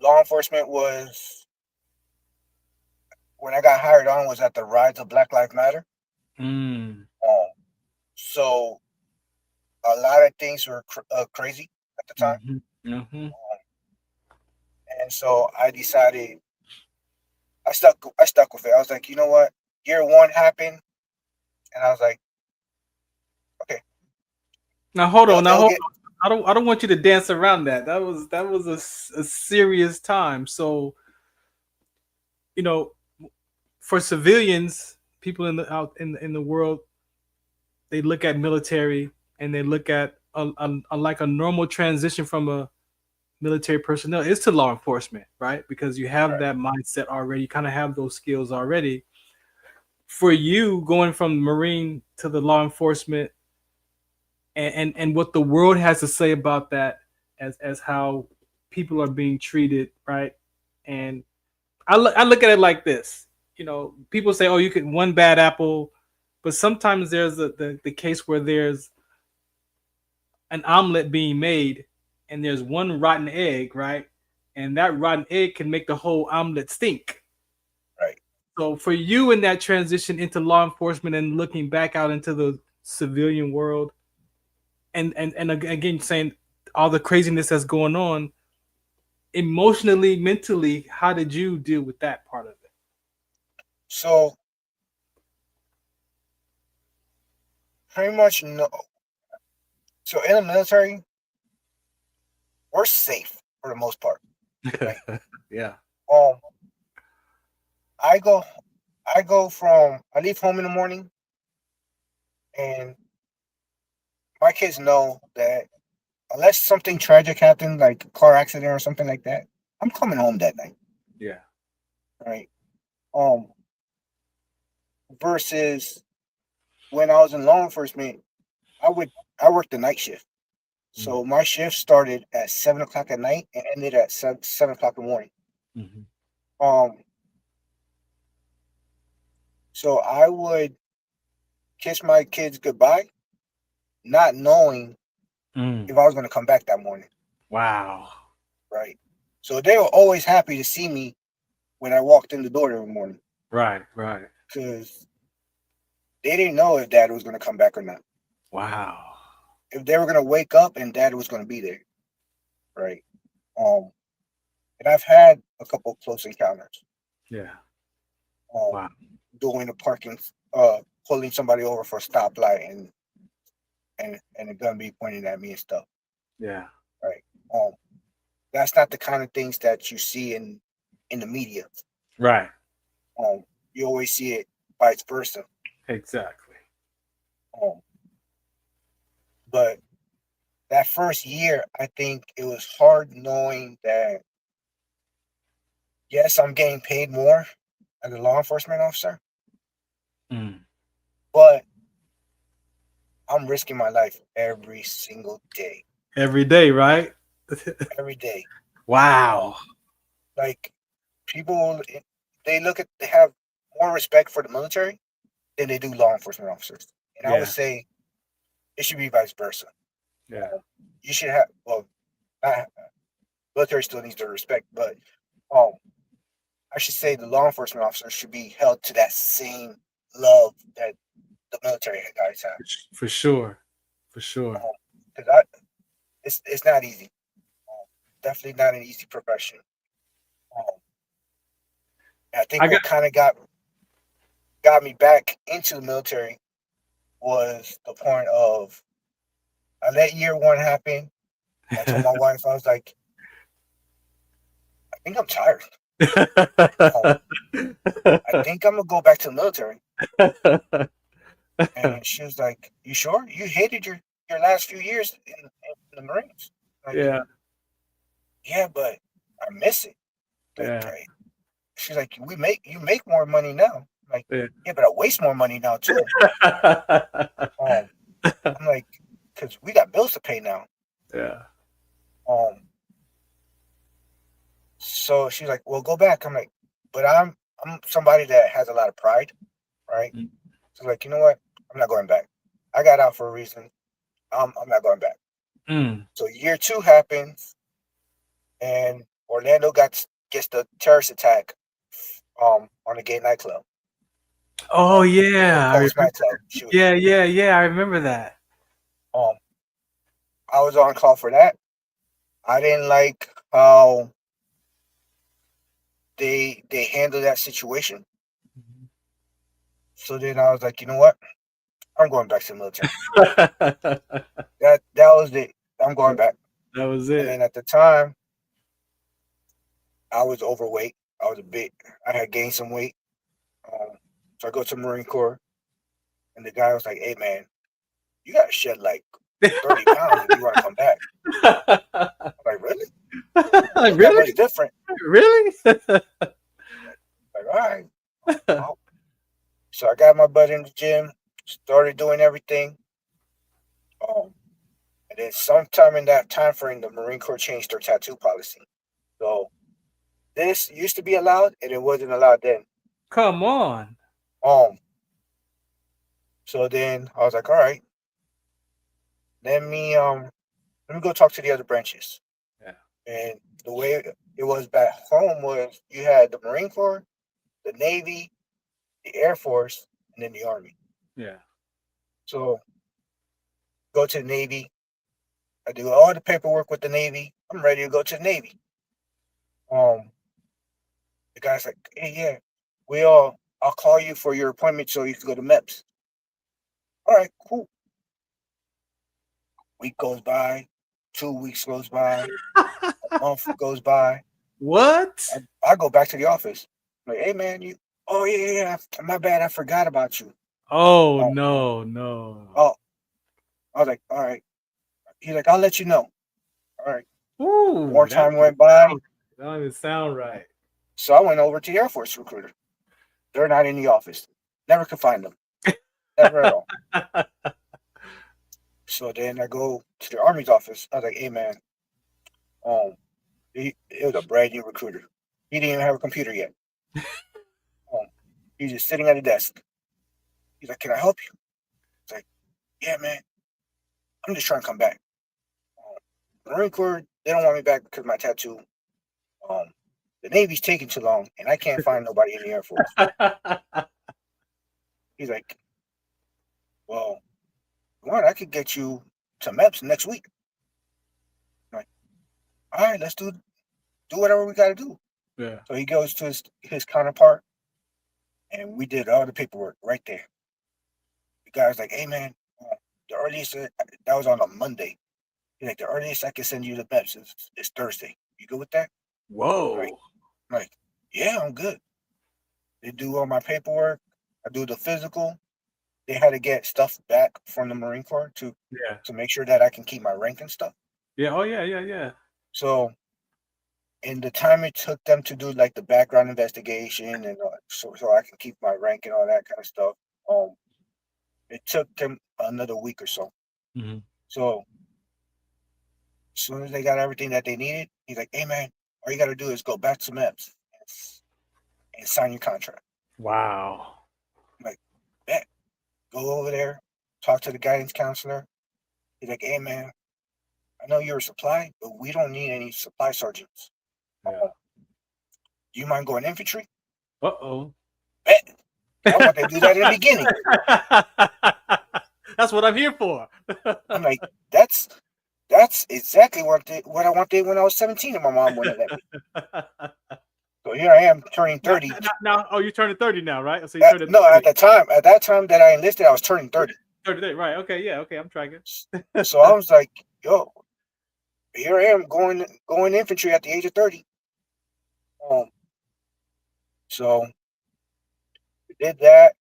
Law enforcement was when I got hired on was at the rise of Black Lives Matter. So a lot of things were crazy at the time. And so I decided I stuck with it. I was like, you know what? Year one happened, and I was like, okay. Now hold on. I don't want you to dance around that. That was a serious time. So, you know, for civilians, people out in the world, they look at military and they look at like a normal transition from a military personnel is to law enforcement, right? Because you have that mindset already. You kind of have those skills already. For you, going from Marine to the law enforcement, and what the world has to say about that, as how people are being treated, right? And I look at it like this. You know, people say, "Oh, you can one bad apple," but sometimes there's the case where there's an omelet being made, and there's one rotten egg, right? And that rotten egg can make the whole omelet stink. Right. So for you in that transition into law enforcement and looking back out into the civilian world, and again saying all the craziness that's going on, emotionally, mentally, how did you deal with that part of it? So pretty much no. So in the military, we're safe for the most part. Right? Yeah. I leave home in the morning, and my kids know that unless something tragic happened, like a car accident or something like that, I'm coming home that night. Yeah. Right. Versus when I was in law enforcement, I worked the night shift. So my shift started at 7 o'clock at night and ended at 7 o'clock in the morning. So I would kiss my kids goodbye, not knowing if I was going to come back that morning. Wow. Right. So they were always happy to see me when I walked in the door every morning. Right. Because they didn't know if dad was going to come back or not. Wow. If they were going to wake up and dad was going to be there. Right. And I've had a couple of close encounters. Yeah. Wow. Doing the parking, pulling somebody over for a stoplight and a gun be pointed at me and stuff. Yeah. Right. That's not the kind of things that you see in the media. Right. You always see it vice versa. Exactly. But that first year, I think it was hard knowing that, yes, I'm getting paid more as a law enforcement officer, but I'm risking my life every single day. Every day, right? Every day. Wow. Like, people, they have more respect for the military than they do law enforcement officers. And I would say it should be vice versa. Yeah. You should have, military still needs their respect, but I should say the law enforcement officers should be held to that same love that the military guys have. For sure. Because it's not easy. Definitely not an easy profession. I think what kind of got me back into the military was the point of I let year one happen. I told my wife, I was like, I think I'm tired. I think I'm gonna go back to the military. And she was like, "You sure? You hated your last few years in the Marines?" Like, yeah, but I miss it. Like, she's like, you make more money now. I'm like, yeah, but I waste more money now too. I'm like, because we got bills to pay now. Yeah. So she's like, well, go back. I'm like, but I'm somebody that has a lot of pride, right? So like, you know what? I'm not going back. I got out for a reason. I'm not going back. So year 2 happens, and Orlando gets the terrorist attack on a gay nightclub. Oh yeah, nightclub. Yeah. I remember that. I was on call for that. I didn't like how they handled that situation. So then I was like, you know what? I'm going back to the military. that was it. I'm going back. That was it. And then at the time, I was overweight. I had gained some weight. So I go to Marine Corps, and the guy was like, hey, man, you got to shed like 30 pounds if you want to come back. I'm like, really? Like, really? That much different. Really? Like, all right. So I got my butt in the gym, started doing everything. And then sometime in that time frame, the Marine Corps changed their tattoo policy. So this used to be allowed, and it wasn't allowed then. Come on. So then I was like, all right, let me go talk to the other branches. Yeah. And the way it was back home was you had the Marine Corps, the Navy, the Air Force, and then the Army. Yeah. So go to the Navy. I do all the paperwork with the Navy. I'm ready to go to the Navy. The guy's like, hey, yeah, I'll call you for your appointment so you can go to MEPS. All right, cool. Week goes by, 2 weeks goes by, a month goes by. What? I go back to the office. I'm like, hey man, yeah, my bad, I forgot about you. Oh, no. Oh, I was like, all right. He's like, I'll let you know. All right. Ooh, more time went by. That don't even sound right. So I went over to the Air Force recruiter. They're not in the office. Never could find them. Never at all. So then I go to the Army's office. I was like, hey man, it was a brand new recruiter. He didn't even have a computer yet. He's just sitting at a desk. He's like, can I help you? It's like, yeah, man. I'm just trying to come back. Marine Corps, they don't want me back because of my tattoo. The Navy's taking too long, and I can't find nobody in the Air Force. He's like, well, I could get you to MEPS next week. I'm like, all right, let's do whatever we got to do. Yeah. So he goes to his counterpart, and we did all the paperwork right there. The guy's like, hey, man, the earliest, that was on a Monday. He's like, the earliest I can send you to MEPS is Thursday. You good with that? Whoa. I'm like, yeah, I'm good. They do all my paperwork. I do the physical. They had to get stuff back from the Marine Corps to make sure that I can keep my rank and stuff. Yeah. Oh, yeah. So in the time it took them to do like the background investigation and so I can keep my rank and all that kind of stuff, it took them another week or so. Mm-hmm. So as soon as they got everything that they needed, he's like, hey, man, all you got to do is go back to MEPS and sign your contract. Wow. I'm like, bet. Go over there, talk to the guidance counselor. He's like, hey, man, I know you're a supply, but we don't need any supply sergeants. Yeah. Do you mind going infantry? Uh-oh. Bet. I want to do that in the beginning. That's what I'm here for. I'm like, that's exactly what I wanted when I was 17 and my mom wouldn't let me. So here I am turning 30. Now, you're turning 30 now, right? So at that time that I enlisted, I was turning 30. 30, right? Okay, yeah, okay, I'm tracking. So I was like, yo, here I am going infantry at the age of 30. So we did that,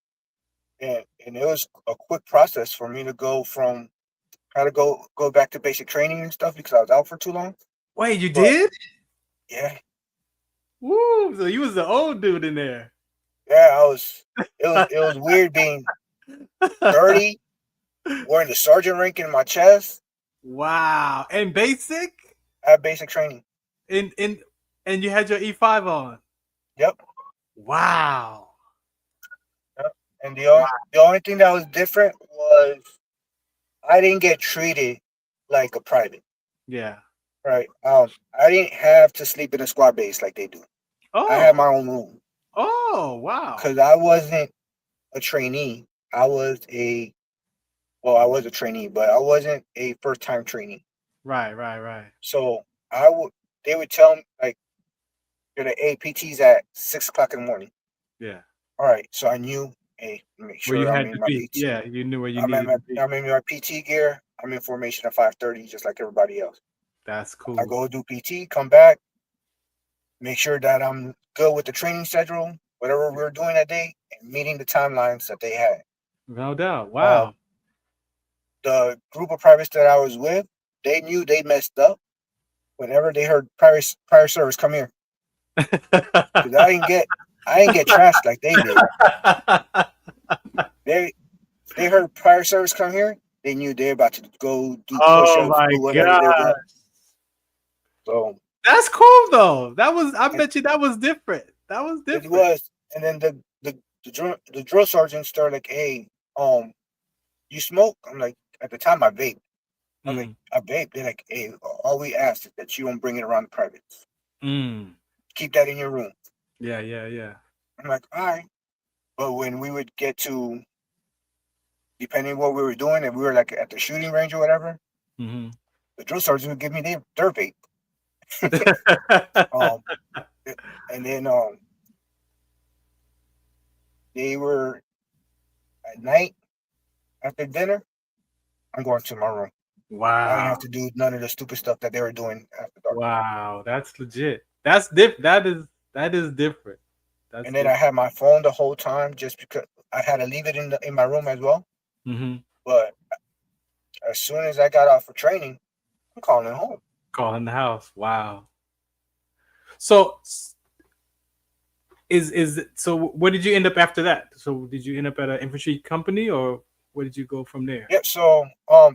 and it was a quick process for me to go from how to go back to basic training and stuff because I was out for too long. Wait, you did? Yeah. Woo! So you was the old dude in there. Yeah, I was. It was weird being 30, wearing the sergeant rank in my chest. Wow. And basic? I had basic training. And you had your E5 on. Yep. Wow. Yep. And the only thing that was different was I didn't get treated like a private. Yeah. Right. I didn't have to sleep in a squad base like they do. I had my own room. Oh, wow. Because I wasn't a trainee. I was a trainee, but I wasn't a first time trainee. Right. So they would tell me like, you're the APTs at 6:00 in the morning. Yeah. All right. So I knew, hey, make sure Where you I'm had in to my be. PT. Yeah, you knew where you I'm needed to be. in my PT gear. I'm in formation at 5:30, just like everybody else. That's cool. I go do PT, come back, make sure that I'm good with the training schedule, whatever we're doing that day, and meeting the timelines that they had. No doubt. Wow. The group of privates that I was with, they knew they messed up whenever they heard prior service come here. Because I didn't get trashed like they did. They heard prior service come here, they knew they're about to go do push-ups, do whatever they're doing. So that's cool though. I bet you that was different. That was different. It was. And then the drill sergeant started like, hey, you smoke? I'm like, at the time I vape. I'm like, I vape. They're like, hey, all we ask is that you don't bring it around the privates. Keep that in your room. Yeah. I'm like, all right. But when we would get to, depending on what we were doing, if we were like at the shooting range or whatever, the drill sergeant would give me their vape. And then they were at night after dinner, I'm going to my room. Wow. I didn't have to do none of the stupid stuff that they were doing after dark. Wow, that's legit. That's different. That is different. And then I had my phone the whole time just because I had to leave it in my room as well. But as soon as I got off for training, I'm calling home. Calling the house. Wow. So so where did you end up after that? So did you end up at an infantry company or where did you go from there? Yep. So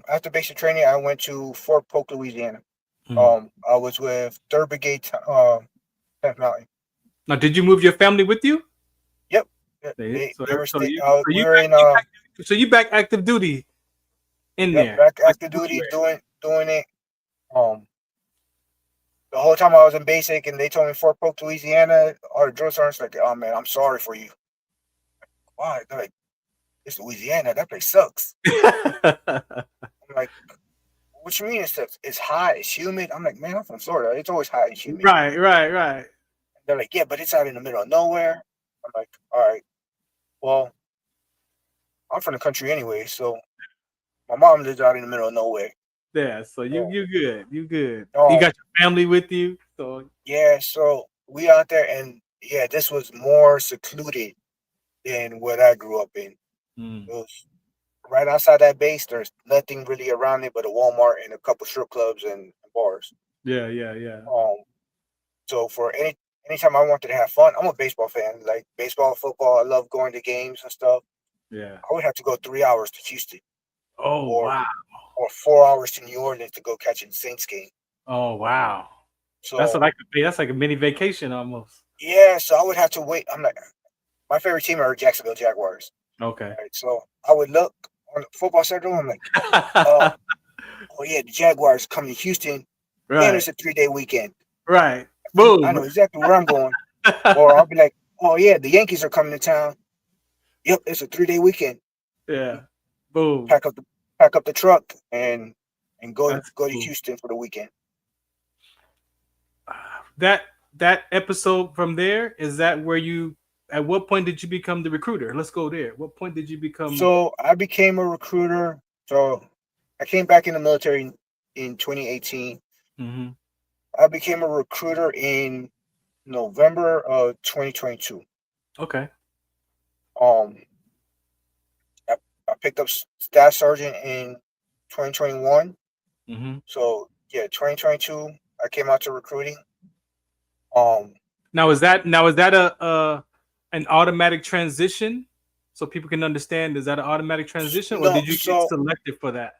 after basic training, I went to Fort Polk, Louisiana. I was with 3rd Brigade 10th Mountain. Now, did you move your family with you? Yep. So you back active duty in there? Back active duty, doing it. The whole time I was in basic, and they told me Fort Polk, Louisiana. Our drill sergeant's like, "Oh man, I'm sorry for you." Why? They're like, "It's Louisiana. That place sucks." I'm like, "What you mean it sucks? It's hot. It's humid." I'm like, "Man, I'm from Florida. It's always hot and humid." Right. They're like, "Yeah, but it's out in the middle of nowhere." I'm like, "All right. Well, I'm from the country anyway, so my mom lives out in the middle of nowhere." Yeah, so you good. You good. You got your family with you. So yeah, so we out there, and yeah, this was more secluded than what I grew up in. It was right outside that base. There's nothing really around it but a Walmart and a couple strip clubs and bars. Yeah. So for anytime I wanted to have fun, I'm a baseball fan. Like baseball, football, I love going to games and stuff. Yeah. I would have to go 3 hours to Houston. Oh, wow. Or 4 hours to New Orleans to go catch a Saints game. Oh, wow. So that's like a mini vacation almost. Yeah, so I would have to wait. I'm like, my favorite team are Jacksonville Jaguars. Okay. Right, so I would look on the football schedule. I'm like, oh yeah, the Jaguars come to Houston. Right. And it's a 3-day weekend. Right. Boom. I know exactly where I'm going. Or I'll be like, oh yeah, the Yankees are coming to town. Yep, it's a 3-day weekend. Yeah. Boom. Pack up the truck and go to Houston for the weekend. That episode from there, is that where you, at what point did you become the recruiter? Let's go there. What point did you become? So I became a recruiter. So I came back in the military in 2018. I became a recruiter in November of 2022. Okay. I picked up staff sergeant in 2021. So yeah, 2022 I came out to recruiting. Now is that a an automatic transition so people can understand? Is that an automatic transition, or No, did you get so selected for that?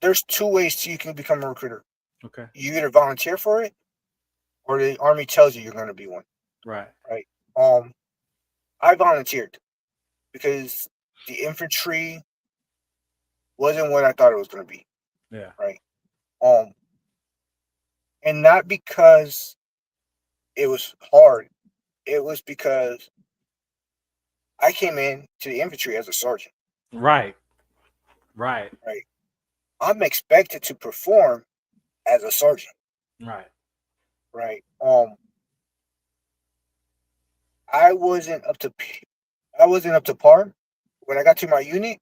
there's two ways you can become a recruiter. Okay. You either volunteer for it, or the Army tells you you're going to be one. Right. Right. I volunteered because the infantry wasn't what I thought it was going to be. Yeah. Right. And not because it was hard. It was because I came in to the infantry as a sergeant. Right. Right. Right. I'm expected to perform as a sergeant. Right. Right. I wasn't up to par when I got to my unit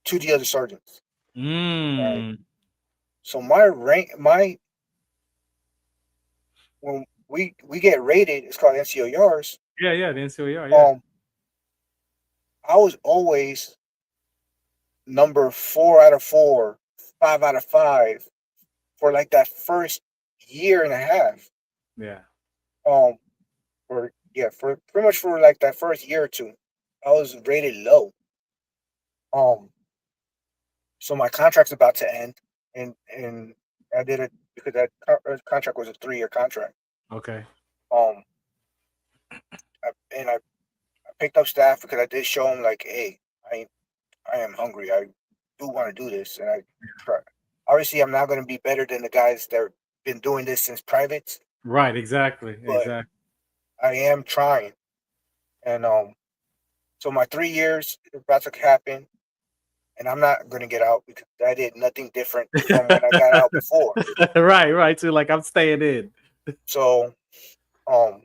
to the other sergeants. Right. So my rank, when we get rated, it's called NCOERs. Yeah, the NCOER. Yeah. I was always number 4 out of 4, 5 out of 5 for like that first year and a half. Yeah. For pretty much for like that first year or two, I was rated low. So my contract's about to end, and I did it because that contract was a 3-year contract. Okay. I picked up staff because I did show them like, hey, I am hungry. I do want to do this, and I try. Obviously, I'm not going to be better than the guys that have been doing this since privates. Right. Exactly. But Exactly. I am trying, and so my 3 years is about to happen, and I'm not going to get out because I did nothing different from when I got out before. Right. So like I'm staying in. So, I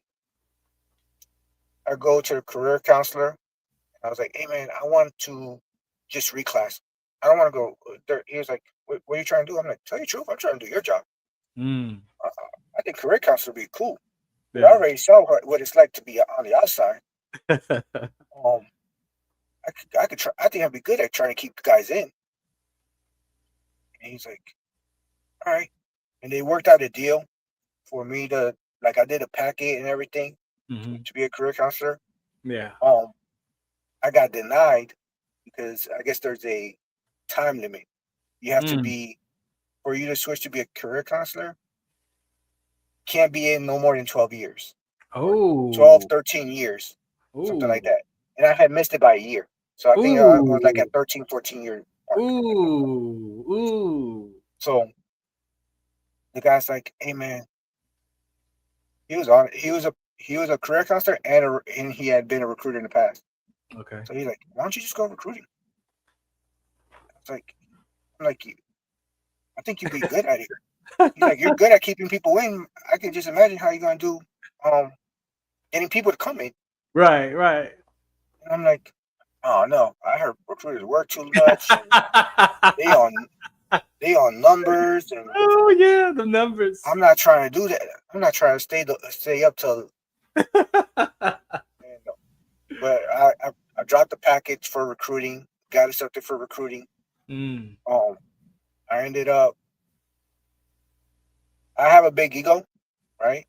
go to the career counselor, and I was like, hey man, I want to just reclass. I don't want to go there. He was like, what are you trying to do? I'm like, tell you the truth, I'm trying to do your job. I think career counselor would be cool. But I already saw what it's like to be on the outside. I could try. I think I'd be good at trying to keep guys in. And he's like, all right. And they worked out a deal for me to, like, I did a packet and everything to be a career counselor. Yeah. I got denied because I guess there's a time limit. You have to be, for you to switch to be a career counselor, can't be in no more than 12 years. 12, 13 years, something like that. And I had missed it by a year. So I think I was like at 13, 14 years. So the guy's like, hey man, he was a career counselor and he had been a recruiter in the past. Okay. So he's like, why don't you just go recruiting? I'm like, I think you'd be good at it. He's like, you're good at keeping people in. I can just imagine how you're gonna do getting people to come in. Right. And I'm like, oh no, I heard recruiters work too much. They on numbers and the numbers. I'm not trying to do that. I'm not trying to stay up till. But I dropped the package for recruiting, got accepted for recruiting. I ended up. I have a big ego, right?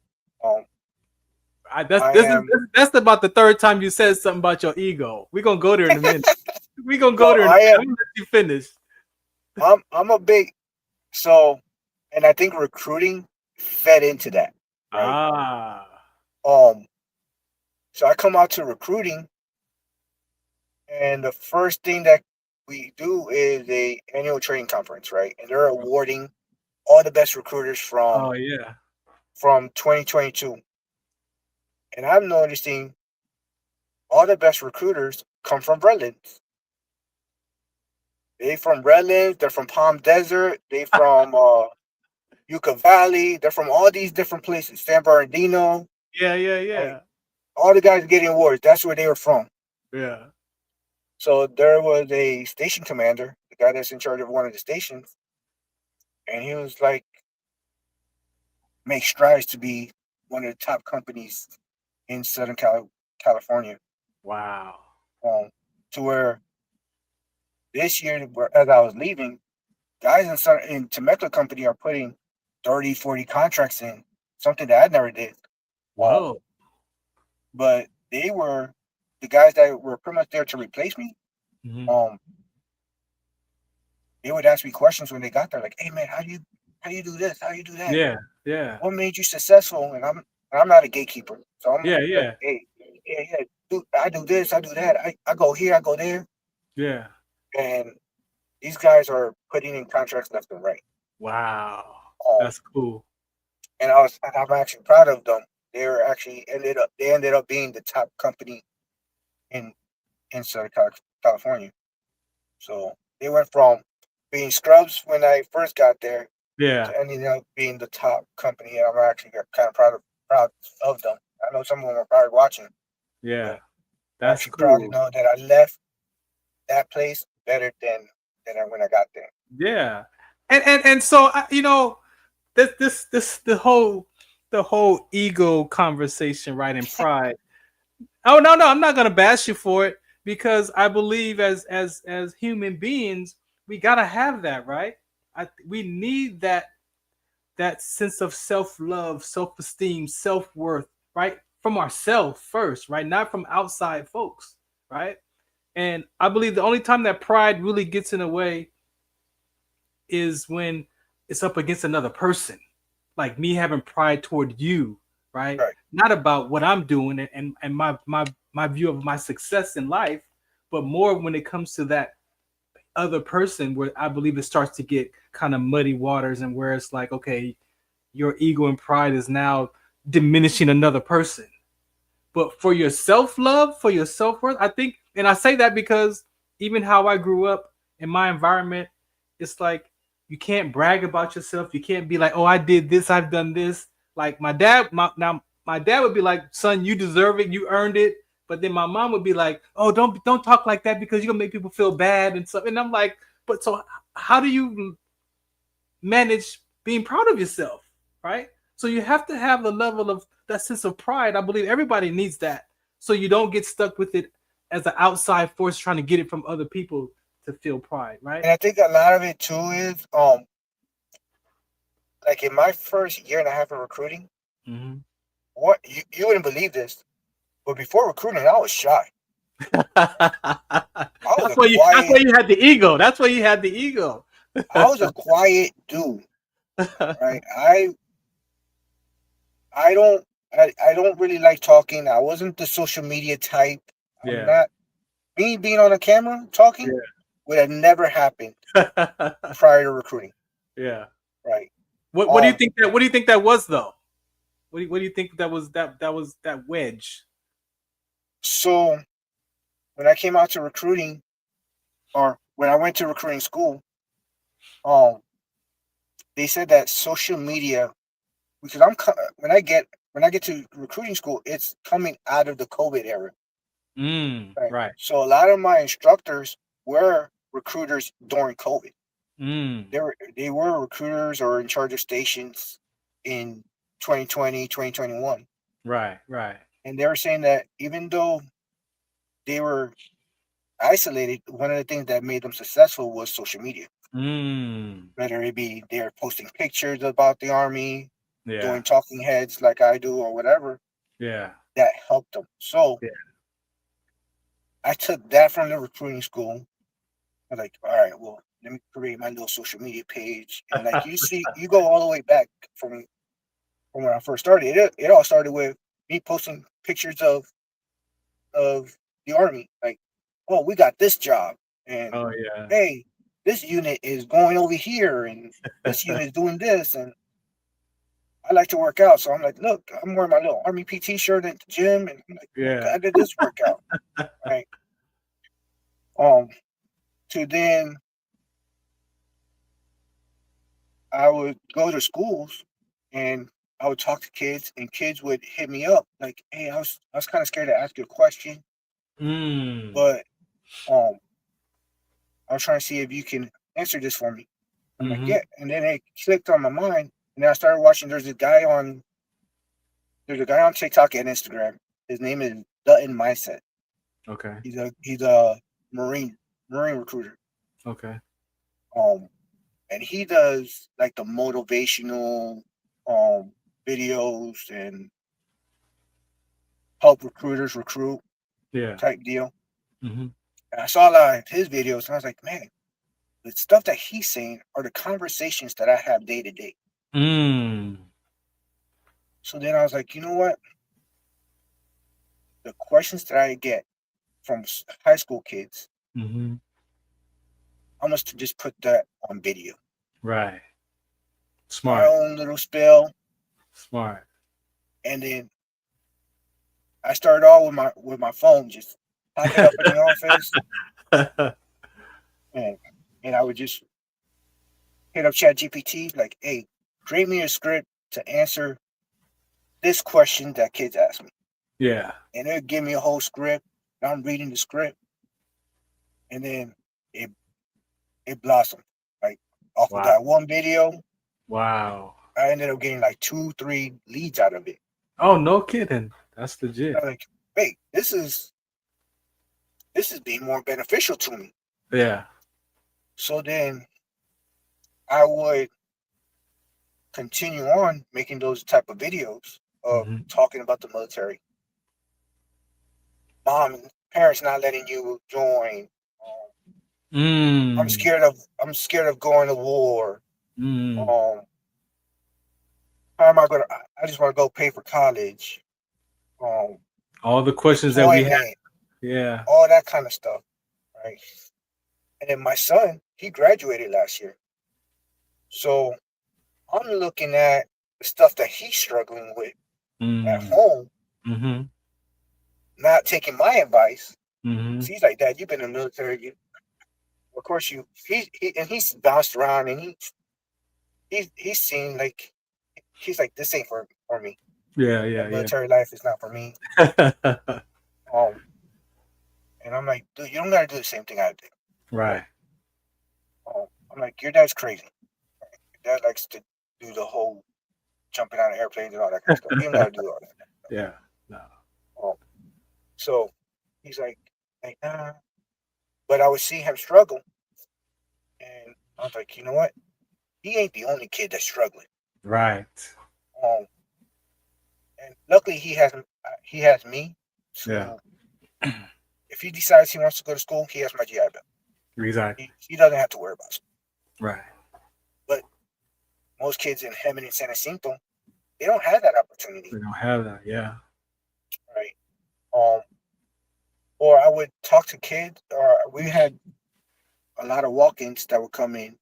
That's about the third time you said something about your ego. We're gonna go there in a minute. We're gonna go there. I'm gonna let you finish. I'm a big and I think recruiting fed into that. Right? So I come out to recruiting, and the first thing that we do is a annual training conference, right? And they're awarding all the best recruiters from 2022. And I'm noticing all the best recruiters come from Redlands. They from Redlands, they're from Palm Desert, they from Yucca Valley, they're from all these different places, San Bernardino. Yeah. Like, all the guys getting awards, that's where they were from. Yeah. So there was a station commander, the guy that's in charge of one of the stations, and he was like, make strides to be one of the top companies in Southern California. Wow. To where this year, as I was leaving, guys in Temecula company are putting 30, 40 contracts in, something that I never did. Whoa. But they were the guys that were pretty much there to replace me. Mm-hmm. They would ask me questions when they got there, like, "Hey man, how you do this? How you do that? Yeah. Yeah. What made you successful?" And I'm not a gatekeeper, so I'm Yeah. like, Yeah. "Hey, yeah, I do this, I do that. I go here, I go there." Yeah. And these guys are putting in contracts left and right. Wow. Um, That's cool. and I'm actually proud of them. They ended up being the top company in Southern California. So they went from being scrubs when I first got there Yeah. to ending up being the top company. And I'm actually kind of proud of them. I know some of them are probably watching, Yeah. but I'm That's actually proud to cool. know that I left that place better than when I got there. Yeah. And so the whole ego conversation, right? And pride. Oh no, I'm not gonna bash you for it because I believe as human beings, we gotta have that, right? We need that sense of self-love, self-esteem, self-worth, right? From ourselves first, right? Not from outside folks, right? And I believe the only time that pride really gets in the way is when it's up against another person. Like me having pride toward you, right? Right. Not about what I'm doing and my view of my success in life, but more when it comes to that other person where I believe it starts to get kind of muddy waters and where it's like, okay, your ego and pride is now diminishing another person. But for your self-love, for your self-worth, I think, and I say that because even how I grew up in my environment, it's like you can't brag about yourself. You can't be like, oh, I did this, I've done this. Like my dad, my dad would be like, son, you deserve it, you earned it. But then my mom would be like, oh, don't talk like that because you're gonna make people feel bad and stuff. And I'm like, but so how do you manage being proud of yourself, right? So you have to have the level of that sense of pride. I believe everybody needs that, so you don't get stuck with it as an outside force trying to get it from other people to feel pride, right? And I think a lot of it too is like in my first year and a half of recruiting, Mm-hmm. what you wouldn't believe this, but before recruiting, I was shy. I was That's a why quiet. you had the ego. That's why you had the ego. I was a quiet dude, right? I don't really like talking. I wasn't the social media type. I'm Yeah. not. Me being on a camera talking would have never happened Yeah. prior to recruiting, Yeah. right? What do you think that? What do you think that was though? What do you think that was that wedge? So when I came out to recruiting, or when I went to recruiting school, um, they said that social media, because when I get to recruiting school, it's coming out of the COVID era, right? Right. So a lot of my instructors were recruiters during COVID. Mm. They were recruiters or in charge of stations in 2020, 2021. Right. Right. And they were saying that even though they were isolated, one of the things that made them successful was social media. Mm. Whether it be they're posting pictures about the army, Yeah. doing talking heads like I do or whatever, Yeah. that helped them. So Yeah. I took that from the recruiting school. I was like, all right, well, let me create my little social media page. And like you go all the way back from when I first started. It all started with me posting pictures of the army. Like, oh, we got this job, and Oh yeah. hey, this unit is going over here, and this unit is doing this, and I like to work out, so I'm like, look, I'm wearing my little Army PT shirt at the gym, and I'm like, look, Yeah. I did this workout, right? To then I would go to schools, and I would talk to kids, and kids would hit me up like, hey, I was kind of scared to ask you a question, Mm. but I was trying to see if you can answer this for me. I'm like, Mm-hmm. yeah, and then it clicked on my mind, and then I started watching. There's a guy on TikTok and Instagram. His name is Dutton Mindset. Okay. He's a marine recruiter. Okay. And he does like the motivational videos, and help recruiters recruit Yeah. type deal. Mm-hmm. And I saw a lot of his videos, and I was like, man, the stuff that he's saying are the conversations that I have day to day. So then I was like, you know what? The questions that I get from high school kids, Mm-hmm. I must just put that on video. Right. My Smart. own little spill. Smart. And then I started off with my phone, just pop it up in the office, and I would just hit up ChatGPT, like, hey, create me a script to answer this question that kids ask me. Yeah. And it would give me a whole script. And I'm reading the script. And then it blossomed. Like off of that one video. Wow. I ended up getting like 2-3 leads out of it. Oh, no kidding. That's legit. I'm like, wait, this is being more beneficial to me. Yeah. So then I would continue on making those type of videos of talking about the military. Mom and parents not letting you join. I'm scared of going to war. How am I gonna? I just want to go pay for college. All the questions that we have. Yeah. All that kind of stuff, right? And then my son, he graduated last year, so I'm looking at the stuff that he's struggling with at home, not taking my advice. He's like, Dad, you've been in the military. Of course, he's bounced around, and he's seen like he's like, this ain't for me. Yeah. Military life is not for me. And I'm like, dude, you don't gotta do the same thing I did. Right. I'm like, your dad's crazy. Your dad likes to do the whole jumping out of airplanes and all that kind of stuff. You don't gotta do all that. Yeah. No. So he's like, nah. But I would see him struggle, and I was like, you know what? He ain't the only kid that's struggling. Right. And luckily he has me. So if he decides he wants to go to school, he has my GI Bill. Exactly. He doesn't have to worry about school. Right. But most kids in Hemet and San Jacinto, they don't have that opportunity. They don't have that. Yeah. Right. Or I would talk to kids, or we had a lot of walk-ins that would come in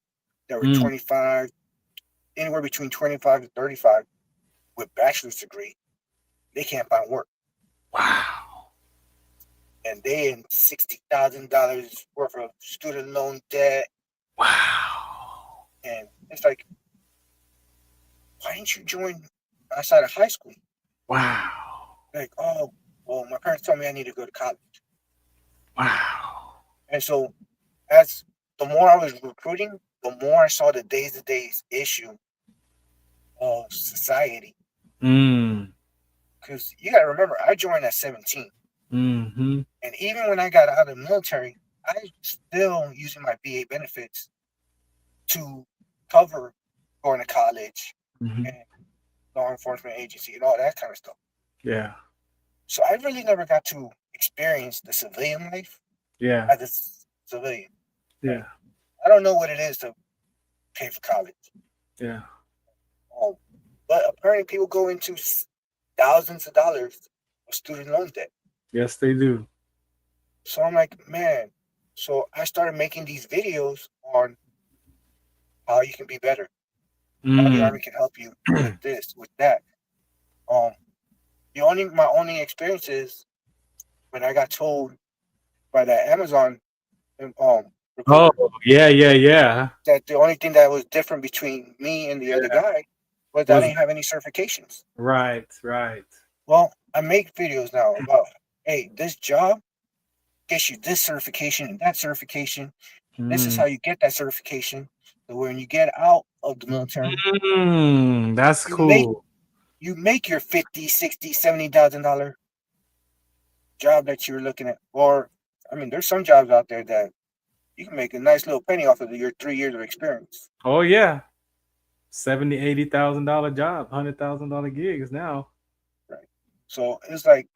that were 25, anywhere between 25 to 35 with bachelor's degree. They can't find work. Wow. And they in $60,000 worth of student loan debt. Wow. And it's like, why didn't you join outside of high school? Wow. Like, oh, well, my parents told me I need to go to college. Wow. And so as the more I was recruiting, the more I saw the days-to-days issue of society. Because you got to remember, I joined at 17. And even when I got out of the military, I was still using my VA benefits to cover going to college and law enforcement agency and all that kind of stuff. Yeah. So I really never got to experience the civilian life as a civilian. Yeah. I don't know what it is to pay for college. Yeah. But apparently people go into thousands of dollars of student loan debt. Yes, they do. So I'm like, man. So I started making these videos on how you can be better. How the Army can help you with this, with that. My only experience is when I got told by that Amazon Oh, yeah. that the only thing that was different between me and the other guy was I didn't have any certifications. Right. Well, I make videos now about, hey, this job gets you this certification and that certification. This is how you get that certification. So when you get out of the military, that's cool. You make your $50,000, $60,000, $70,000 job that you're looking at. Or, I mean, there's some jobs out there that you can make a nice little penny off of your 3 years of experience. Oh yeah, $70,000, $80,000 job, $100,000 gigs now. Right. So it's like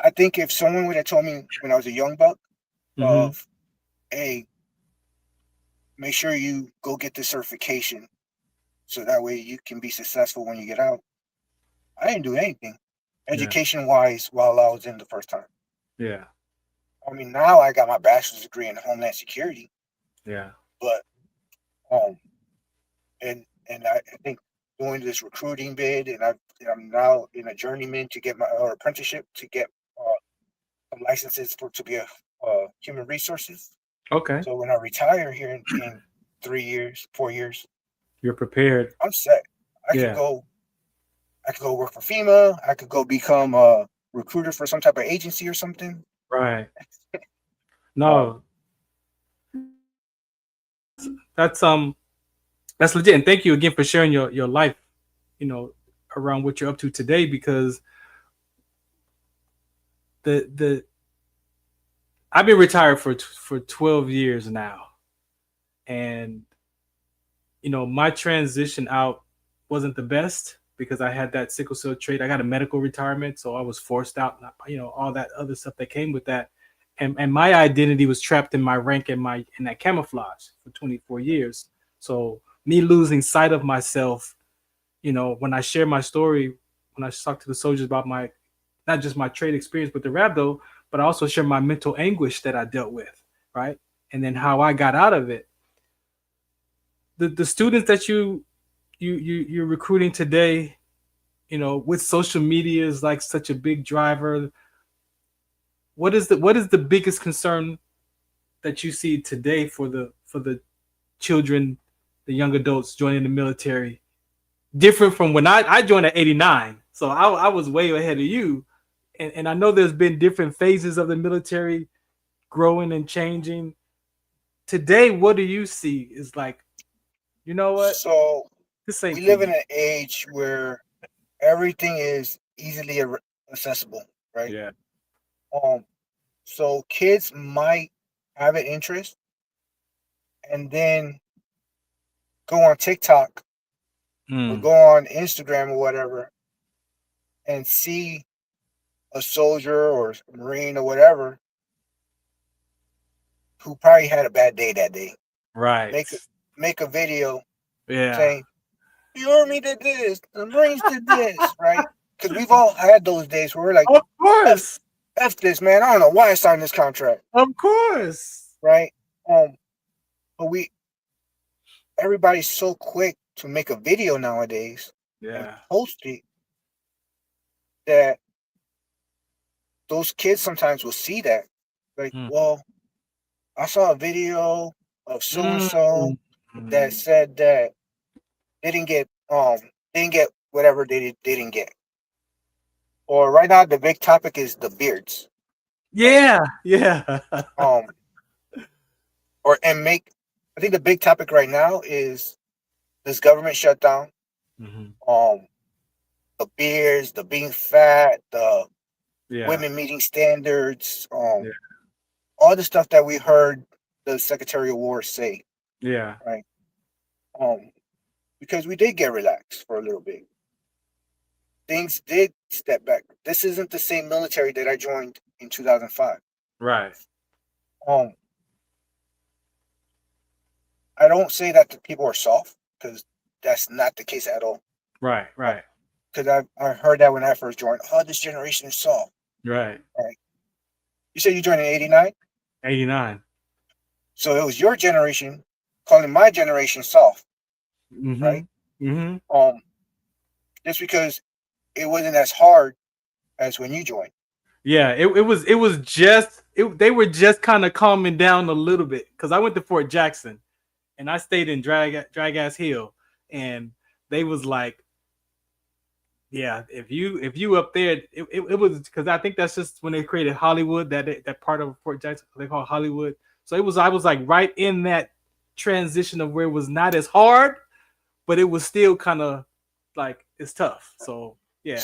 I think if someone would have told me when I was a young buck of, hey, make sure you go get this certification so that way you can be successful when you get out, I didn't do anything education-wise while I was in the first time. Yeah. I mean, now I got my bachelor's degree in Homeland Security. Yeah. But and I think doing this recruiting bid, and I'm now in a journeyman to get my apprenticeship to get some licenses to be a human resources. Okay. So when I retire here in 3 years, 4 years, you're prepared. I'm set. I could go work for FEMA. I could go become a recruiter for some type of agency or something. Right. No. That's legit. And thank you again for sharing your life, around what you're up to today, because I've been retired for 12 years now. And my transition out wasn't the best because I had that sickle cell trait. I got a medical retirement, so I was forced out, all that other stuff that came with that. And my identity was trapped in my rank and in that camouflage for 24 years. So me losing sight of myself, when I share my story, when I talk to the soldiers about not just my trade experience with the rhabdo, but I also share my mental anguish that I dealt with, right? And then how I got out of it. The students that you're recruiting today, with social media is like such a big driver. What is the biggest concern that you see today for the children, the young adults joining the military? Different from when I joined at 89, so I was way ahead of you, and I know there's been different phases of the military growing and changing. Today, what do you see is like? You know what? So this ain't we live in an age where everything is easily accessible, right? Yeah. So kids might have an interest and then go on TikTok or go on Instagram or whatever and see a soldier or a Marine or whatever who probably had a bad day that day. Right. Make a video Yeah. saying, the Army did this, the Marines did this, right? Because we've all had those days where we're like, of course, F this, man. I don't know why I signed this contract. Of course. Right? But everybody's so quick to make a video nowadays and post it that those kids sometimes will see that. Like, well, I saw a video of so-and-so that said that they didn't get whatever they didn't get. Or right now the big topic is the beards. Yeah. I think the big topic right now is this government shutdown. The beards, the being fat, the women meeting standards, all the stuff that we heard the Secretary of War say. Yeah. Right. Because we did get relaxed for a little bit. Things did step back. This isn't the same military that I joined in 2005. Right. I don't say that the people are soft because that's not the case at all. Right. Because I heard that when I first joined. Oh, this generation is soft. Right. You said you joined in 89? 89. So it was your generation calling my generation soft. Right? Just because it wasn't as hard as when you joined. Yeah, it was just they were just kind of calming down a little bit because I went to Fort Jackson and I stayed in Drag Ass Hill, and they was like, yeah, if you up there, it was because I think that's just when they created Hollywood, that part of Fort Jackson they call Hollywood. So I was like right in that transition of where it was not as hard, but it was still kind of like it's tough. So yeah.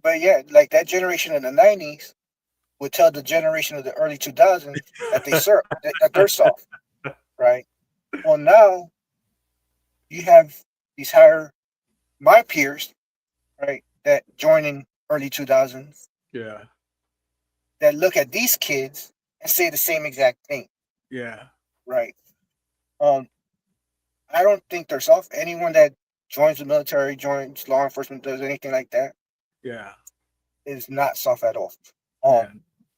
But yeah, like that generation in the 90s would tell the generation of the early 2000s that that they're soft, right? Well, now you have these my peers, right, that join in early 2000s. Yeah. that look at these kids and say the same exact thing. Yeah. Right. I don't think they're soft. Anyone that joins the military, joins law enforcement, does anything like that, Yeah. is not soft at all. Yeah.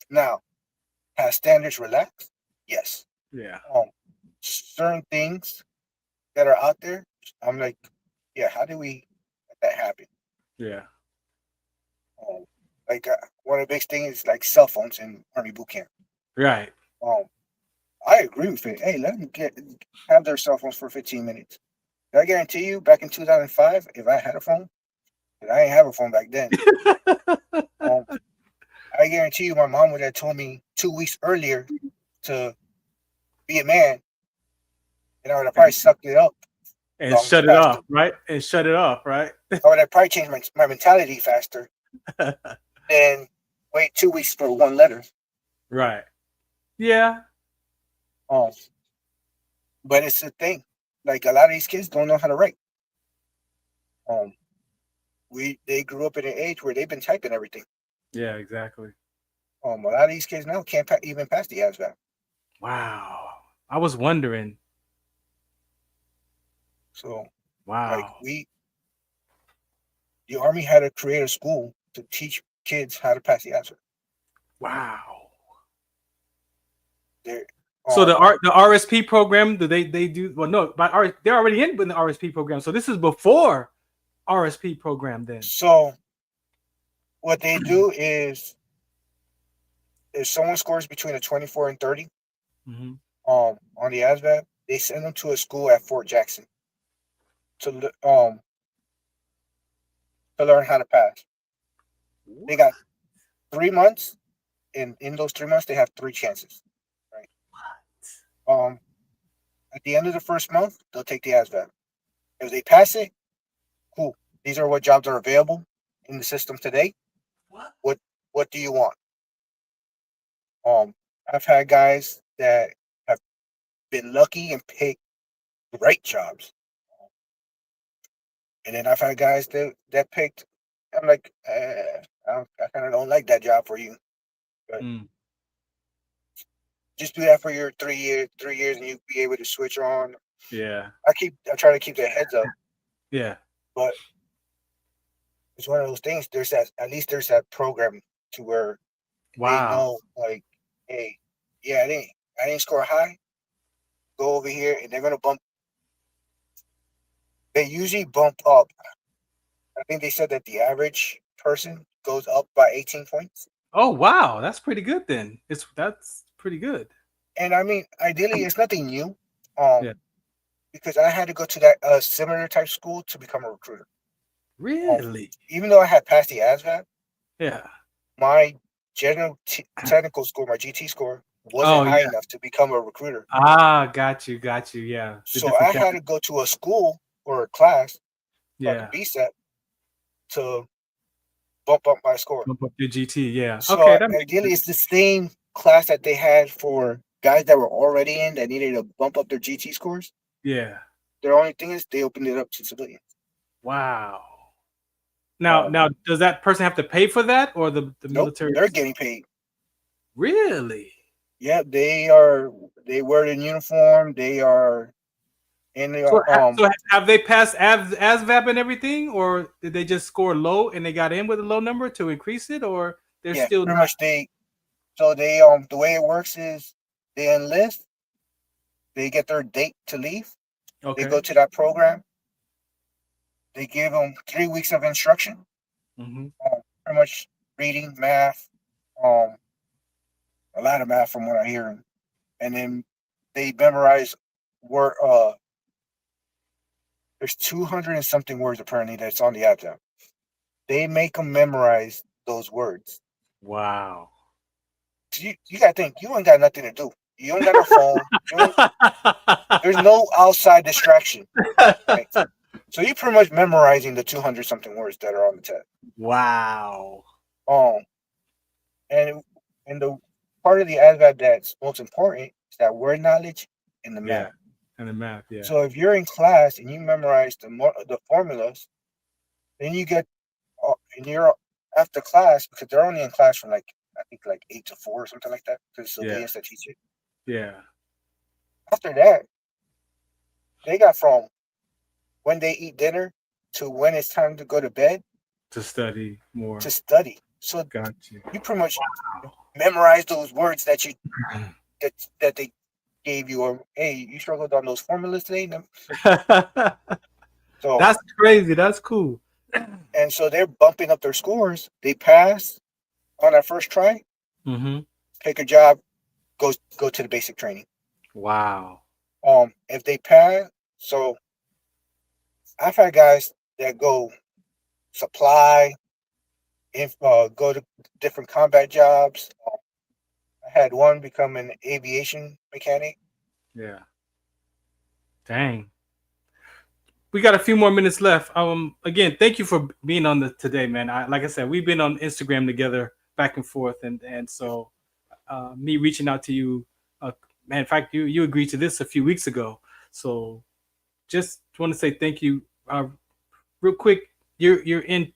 Now, has standards relaxed? Yes. Yeah. Certain things that are out there, I'm like, yeah, how do we let that happen? Yeah. Like one of the big things is like cell phones in Army boot camp. Right. I agree with it. Hey, let them have their cell phones for 15 minutes. I guarantee you, back in 2005, if I had a phone, and I didn't have a phone back then, I guarantee you, my mom would have told me 2 weeks earlier to be a man, and I would have probably sucked it up and shut it off, right? And shut it off, right? I would have probably changed my mentality faster than wait 2 weeks for one letter. Right. Yeah. But it's the thing. Like a lot of these kids don't know how to write. They grew up in an age where they've been typing everything. Yeah, exactly. A lot of these kids now can't even pass the ASVAB. Wow. I was wondering. So, wow. Like the Army had to create a school to teach kids how to pass the ASVAB. Wow. So the RSP program, do they do? Well, no, but they're already in the RSP program. So this is before RSP program then. So what they do is if someone scores between a 24 and 30 on the ASVAB, they send them to a school at Fort Jackson to learn how to pass. They got 3 months, and in those 3 months they have 3 chances. Right. At the end of the first month, they'll take the ASVAB. If they pass it, cool. These are what jobs are available in the system today. What do you want? I've had guys that have been lucky and picked great jobs. And then I've had guys that picked, I'm like, I kind of don't like that job for you. But just do that for your 3 years, and you'll be able to switch on. Yeah. I try to keep their heads up. Yeah. But it's one of those things. At least there's that program to where they know, like, hey, yeah, I didn't score high. Go over here, and they're gonna bump. They usually bump up. I think they said that the average person goes up by 18 points. Oh wow, that's pretty good then. That's pretty good. And I mean, ideally, it's nothing new. Because I had to go to that similar type school to become a recruiter. Really? Even though I had passed the ASVAB, yeah, my general technical score, my GT score, wasn't high enough to become a recruiter. Got you. Yeah. So I had to go to a school or a class, like a BSEP, to bump up my score. Bump up your GT, yeah. So okay, ideally, it's the same class that they had for guys that were already in that needed to bump up their GT scores. Yeah. The only thing is they opened it up to civilians. Wow. Now, does that person have to pay for that, or the military? They're getting paid. Really? Yeah, they are. They wear the uniform. They are in the. So have they passed ASVAB and everything, or did they just score low and they got in with a low number to increase it, or they're still pretty much the way it works is they enlist, they get their date to leave, they go to that program, they give them 3 weeks of instruction, pretty much reading, math, a lot of math from what I hear, and then they memorize word. There's 200 and something words apparently that's on the app. They make them memorize those words. Wow. You gotta think, you ain't got nothing to do. You ain't got no phone. There's no outside distraction. Right? So you're pretty much memorizing the 200 something words that are on the test. Wow. And the part of the ASVAB that's most important is that word knowledge and the math. And the math, yeah. So if you're in class and you memorize the formulas, then you get, and you're after class, because they're only in class from like I think like 8 to 4 or something like that, because it's surveillance that teach it. Yeah. After that, they got from when they eat dinner to when it's time to go to bed To study more. to study. So Got you. you pretty much memorize those words that you that they gave you, or hey, you struggled on those formulas today. So That's crazy. That's cool. and so they're bumping up their scores. They pass on that first try, Mm-hmm. pick a job, go to the basic training. Wow. If they pass, so I've had guys that go supply, go to different combat jobs. I had one become an aviation mechanic. Yeah. Dang. We got a few more minutes left. Again, thank you for being on today, man. Like I said, we've been on Instagram together, back and forth, and so me reaching out to you, man. In fact, you agreed to this a few weeks ago. So just want to say thank you. Real quick, you're in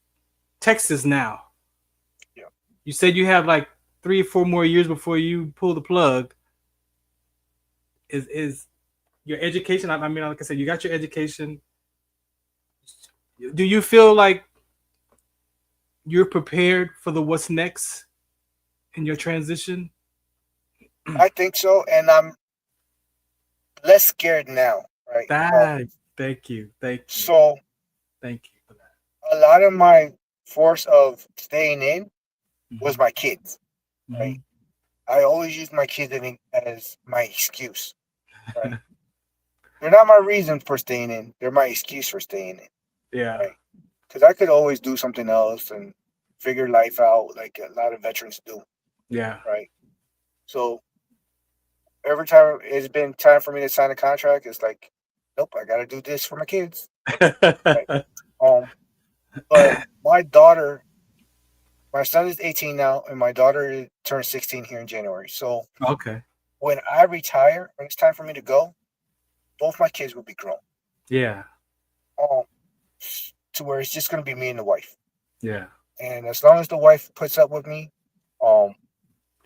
Texas now. Yeah. You said you have like 3 or 4 more years before you pull the plug. Is your education? I mean, like I said, you got your education. Do you feel like you're prepared for what's next in your transition? I think so, and I'm less scared now, right? Thank you. So thank you for that. a lot of my force of staying in was my kids, right? I always use my kids as my excuse, right? They're not my reason for staying in. They're my excuse for staying in. Yeah. Right? Because I could always do something else and figure life out like a lot of veterans do. Yeah. Right. So every time it's been time for me to sign a contract, it's like, nope, I got to do this for my kids. Right? But my son is 18 now, and my daughter turned 16 here in January. So okay, when I retire, when it's time for me to go, both my kids will be grown. Yeah. To where it's just going to be me and the wife. Yeah. And as long as the wife puts up with me, you're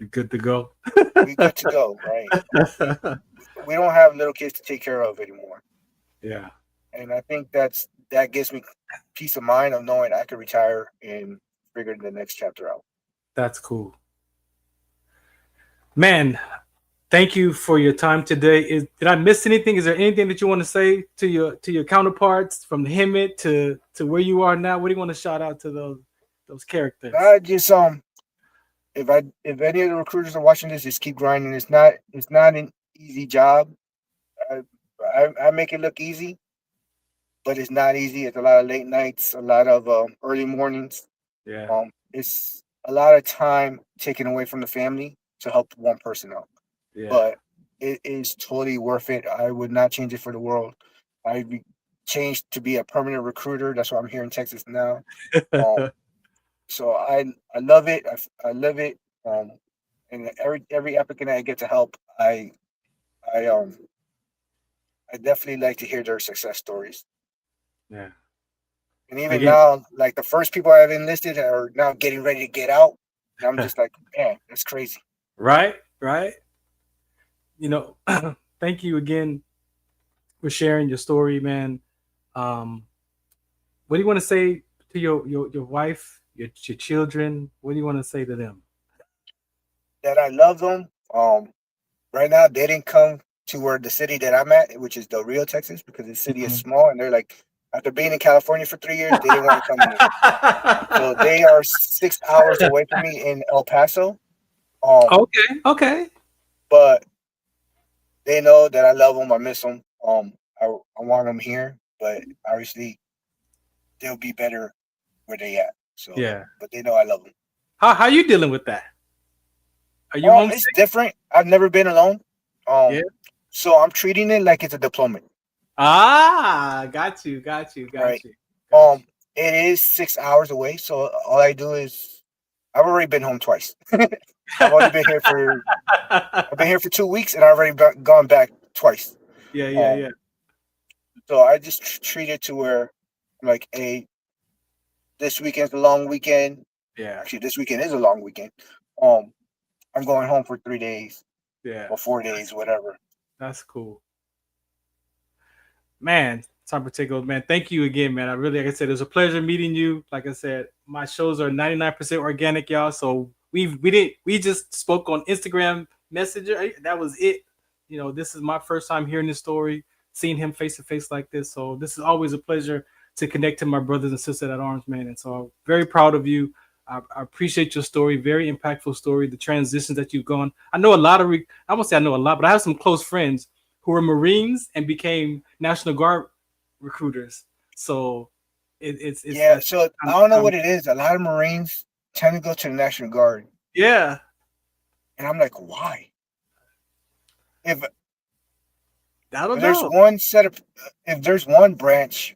good to go. we good to go, right? We don't have little kids to take care of anymore. Yeah. And I think that gives me peace of mind of knowing I can retire and figure the next chapter out. That's cool. Man, thank you for your time today. Did I miss anything? Is there anything that you want to say to your counterparts from the Hemet to where you are now? What do you want to shout out to those characters? I just if any of the recruiters are watching this, just keep grinding. It's not an easy job. I make it look easy, but it's not easy. It's a lot of late nights, a lot of early mornings. Yeah. It's a lot of time taken away from the family to help one person out. Yeah. But it is totally worth it. I would not change it for the world. I'd be changed to be a permanent recruiter. That's why I'm here in Texas now. So I love it. I live it. And every applicant I get to help, I definitely like to hear their success stories. Yeah. And even now, like the first people I've enlisted are now getting ready to get out. And I'm just like, man, that's crazy. Right. Thank you again for sharing your story, man. What do you want to say to your wife, your children? What do you want to say to them? That I love them. Right now they didn't come to where the city that I'm at, which is Del Rio, Texas, because the city is small, and they're like, after being in California for 3 years, they didn't want to come here. So they are 6 hours away from me in El Paso. Okay. But they know that I love them. I miss them. I want them here, but obviously they'll be better where they at. So yeah. But they know I love them. How you dealing with that? Are you homesick? It's different. I've never been alone. Yeah. So I'm treating it like it's a deployment. Got you. Right. It is 6 hours away, so all I do is I've already been home twice. I've been here for 2 weeks, and I've already gone back twice. Yeah. So I just treat it to where I'm like, hey, this weekend's a long weekend. Yeah. Actually, this weekend is a long weekend. I'm going home for 3 days Yeah, or 4 days, whatever. that's cool. Man, Tom Pacheco, man, thank you again, man. I really, like I said, it was a pleasure meeting you. Like I said, my shows are 99% organic, y'all. So we just spoke on Instagram Messenger. That was it. You know, this is my first time hearing this story, seeing him face to face like this. So this is always a pleasure to connect to my brothers and sisters at arms, man. And so I'm very proud of you. I appreciate your story, very impactful story. The transitions that you've gone. I know a lot of. I won't say I know a lot, but I have some close friends who were Marines and became National Guard recruiters. So it's yeah. So I don't know what it is. A lot of Marines tend to go to the National Guard. Yeah, and I'm like, why? If I don't there's know. one set of, if there's one branch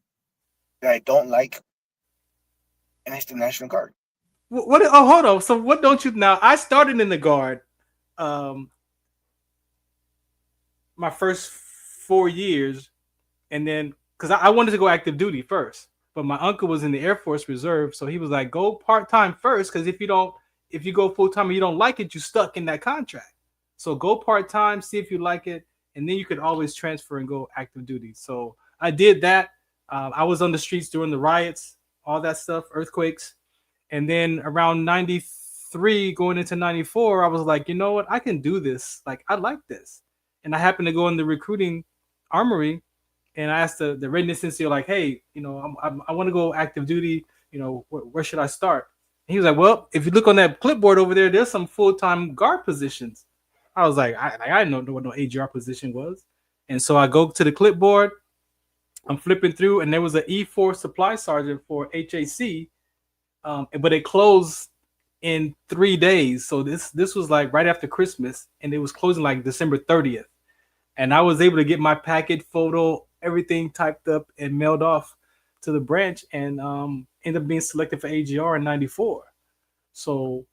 that I don't like, and it's the National Guard. What? Oh, hold on. So what don't you now? I started in the Guard. My first 4 years, and then because I wanted to go active duty first, but my uncle was in the Air Force Reserve, so he was like, "Go part time first, because if you go full time and you don't like it, you're stuck in that contract. So go part time, see if you like it, and then you could always transfer and go active duty." So I did that. I was on the streets during the riots, all that stuff, earthquakes, and then around 93 going into 94, I was like, you know what, I can do this. Like, I like this. And I happened to go in the recruiting armory, and I asked the readiness NCO, like, hey, you know, I want to go active duty. You know, where should I start? And he was like, well, if you look on that clipboard over there, there's some full-time guard positions. I was like, I didn't know what no AGR position was. And so I go to the clipboard, I'm flipping through, and there was an E4 supply sergeant for HAC, but it closed in 3 days. So this was like right after Christmas, and it was closing like December 30th. And I was able to get my packet, photo, everything typed up and mailed off to the branch, and ended up being selected for AGR in 94. So,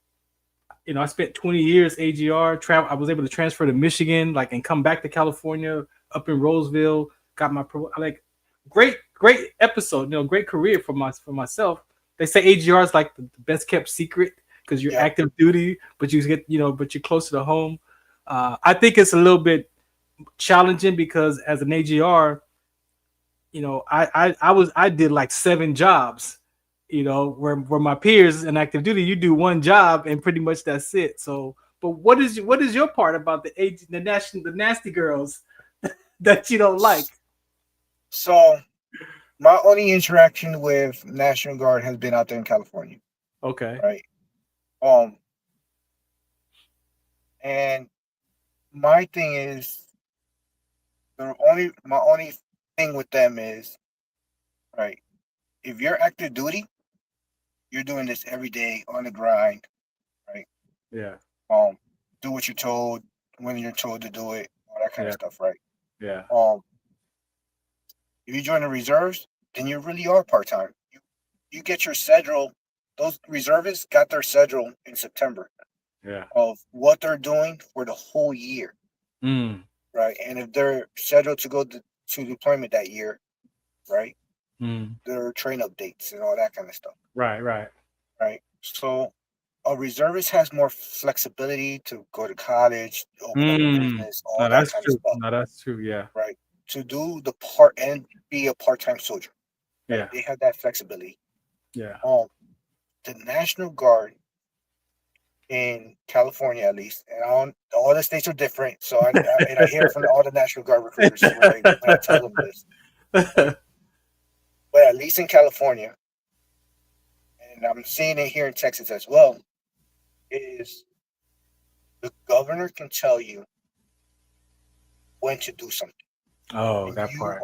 you know, I spent 20 years AGR. I was able to transfer to Michigan, like, and come back to California, up in Roseville. Got my like great episode. You know, great career for myself. They say AGR is like the best kept secret because you're active duty, but you get but you're closer to home. I think it's a little bit challenging because as an AGR, you know, I did like 7 jobs, you know, where my peers in active duty, you do one job and pretty much that's it. So, but what is your part about the nasty girls that you don't like? So my only interaction with National Guard has been out there in California. Okay. Right. And my thing is, my only thing with them is, right, if you're active duty, you're doing this every day on the grind, right? Yeah. Do what you're told when you're told to do it, all that kind of stuff, right? Yeah. If you join the reserves, then you really are part-time. You get your schedule. Those reservists got their schedule in September. Yeah. Of what they're doing for the whole year. Right. And if they're scheduled to go to deployment that year, right, their train updates and all that kind of stuff. Right. So a reservist has more flexibility to go to college, open up a business, all that kind of stuff. No, that's true. Yeah. Right. To do the part and be a part-time soldier. Right? Yeah. They have that flexibility. Yeah. The National Guard in California, at least, and all the states are different. So I hear from all the National Guard recruiters when I tell them this. But at least in California, and I'm seeing it here in Texas as well, is the governor can tell you when to do something. Oh, and that part.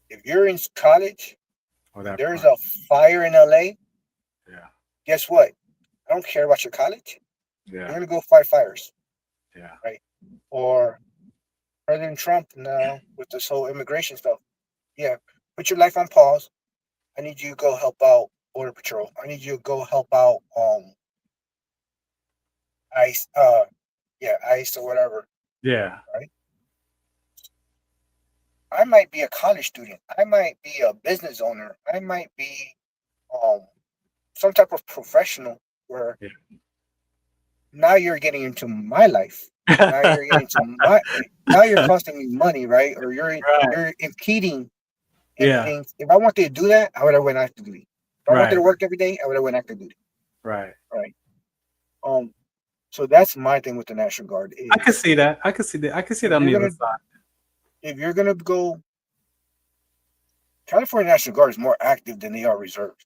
If you're in college, there's a fire in LA. Yeah. Guess what? I don't care about your college. Yeah. You're gonna go fight fires. Yeah. Right. Or President Trump now with this whole immigration stuff. Yeah. Put your life on pause. I need you to go help out Border Patrol. I need you to go help out ICE ICE or whatever. Yeah. Right. I might be a college student. I might be a business owner. I might be some type of professional where Yeah. now you're getting into my life. Now you're getting into my. Now you're costing me money, right? Or you're impeding in Yeah. things. If I wanted to do that, I would have went active duty. If I wanted to Right. work every day, I would have went active duty. Right. Right. So that's my thing with the National Guard. Is I can see that. I can see that. I can see that on the other side. if you're gonna go, California National Guard is more active than they are reserved.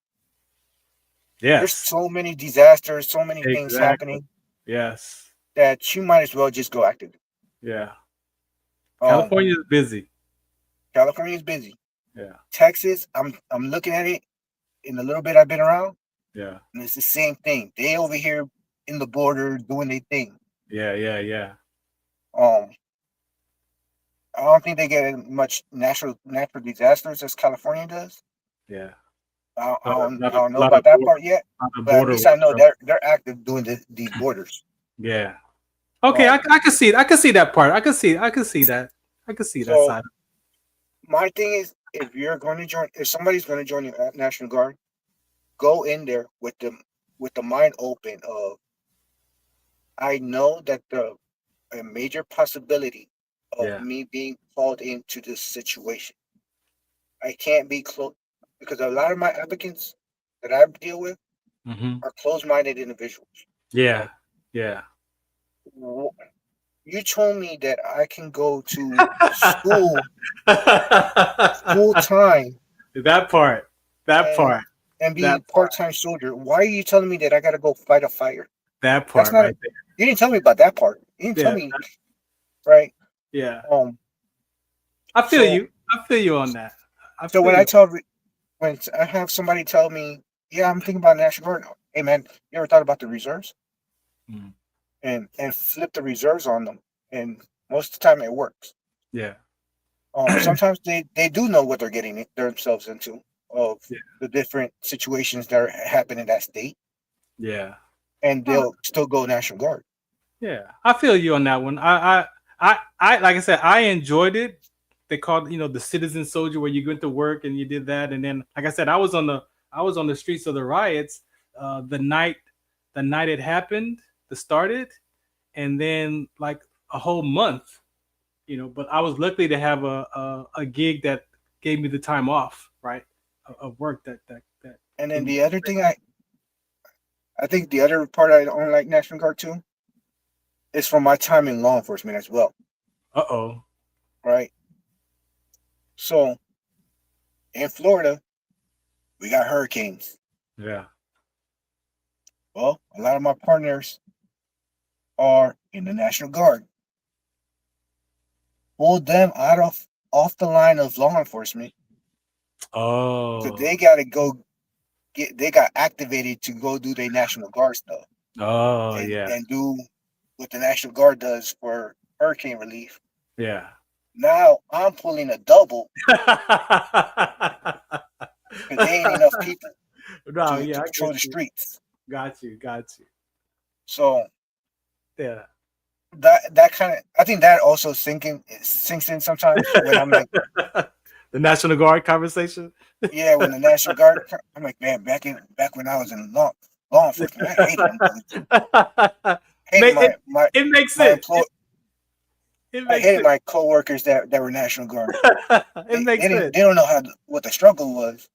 Yes. There's so many disasters, so many things happening. Yes. That you might as well just go active. Yeah. California is busy. California is busy. Yeah. Texas, I'm looking at it in the little bit I've been around. Yeah. And it's the same thing. They over here in the border doing their thing. Yeah. Yeah. I don't think they get as much natural disasters as California does. Yeah. I don't know about that part yet, but at least I know they're active doing these borders. Yeah. Okay, I can see. I can see that part. I can see that. I can see that side. My thing is, if somebody's going to join the National Guard, go in there with the mind open of, I know that a major possibility of me being called into this situation. I can't be close because a lot of my applicants that I deal with are closed-minded individuals. Yeah. Yeah. You told me that I can go to school full time. That part. And be a part-time soldier. Why are you telling me that I got to go fight a fire? That part right there. You didn't tell me about that part. You didn't tell me, right? Yeah. I feel you. I feel you on that. When I have somebody tell me, yeah, I'm thinking about National Guard. Hey man, you ever thought about the reserves? And flip the reserves on them, and most of the time it works. Yeah. Sometimes they do know what they're getting themselves into of the different situations that happen in that state. Yeah. And they'll still go National Guard. Yeah, I feel you on that one. I like I said, I enjoyed it. They called the citizen soldier, where you went to work and you did that, and then like I said, I was on the streets of the riots the night it happened. Started, and then like a whole month, but I was lucky to have a gig that gave me the time off, right, of work that. And then the other thing, I think the other part I don't like National Guard too is from my time in law enforcement as well. Right. So in Florida, we got hurricanes. Yeah. Well, a lot of my partners are in the National Guard. Pulled them off the line of law enforcement. So they got to go they got activated to go do their National Guard stuff. And do what the National Guard does for hurricane relief. Yeah. Now I'm pulling a double because there ain't enough people to control the streets. Got you. So yeah, that kind of, I think that also sinks in sometimes when I'm like the National Guard conversation. Yeah, when the National Guard, I'm like, man, back when I was in law enforcement, I hated them. It makes sense. I hated my coworkers that were National Guard. It makes sense. They don't know what the struggle was.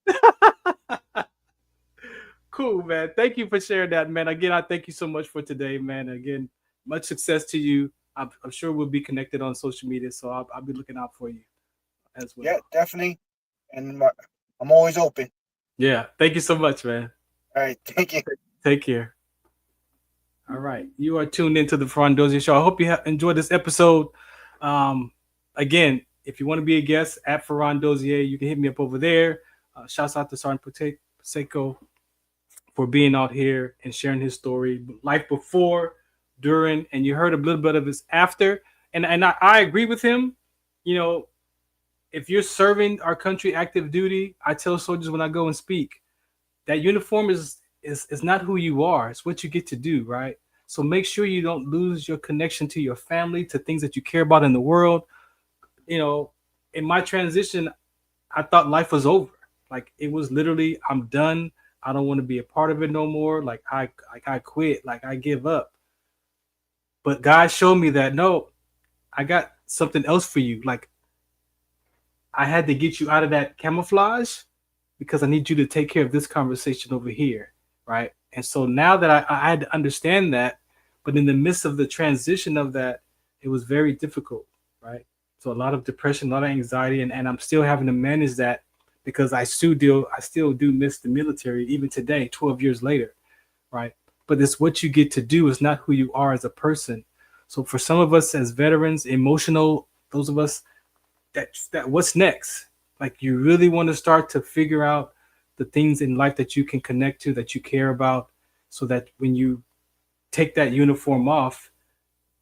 Cool, man. Thank you for sharing that, man. Again, I thank you so much for today, man. Again, much success to you. I'm sure we'll be connected on social media, so I'll be looking out for you as well. Yeah, definitely. And I'm always open. Yeah. Thank you so much, man. All right. Thank you. Take care. All right. You are tuned into the Farron Dozier Show. I hope you have enjoyed this episode. Again, if you want to be a guest at Farron Dozier, you can hit me up over there. Shouts out to Farron Pacheco for being out here and sharing his story, life before, during, and you heard a little bit of his after. And I agree with him. If you're serving our country active duty, I tell soldiers when I go and speak, that uniform is not who you are. It's what you get to do, right? So make sure you don't lose your connection to your family, to things that you care about in the world. In my transition, I thought life was over. Like, it was literally, I'm done. I don't want to be a part of it no more. Like I quit. Like I give up. But God showed me that no, I got something else for you. Like I had to get you out of that camouflage because I need you to take care of this conversation over here, right? And so now that I had to understand that, but in the midst of the transition of that, it was very difficult, right? So a lot of depression, a lot of anxiety, and I'm still having to manage that because I still do miss the military even today, 12 years later, right? But it's what you get to do, is not who you are as a person. So for some of us as veterans, emotional, those of us that what's next? Like you really want to start to figure out the things in life that you can connect to, that you care about, so that when you take that uniform off,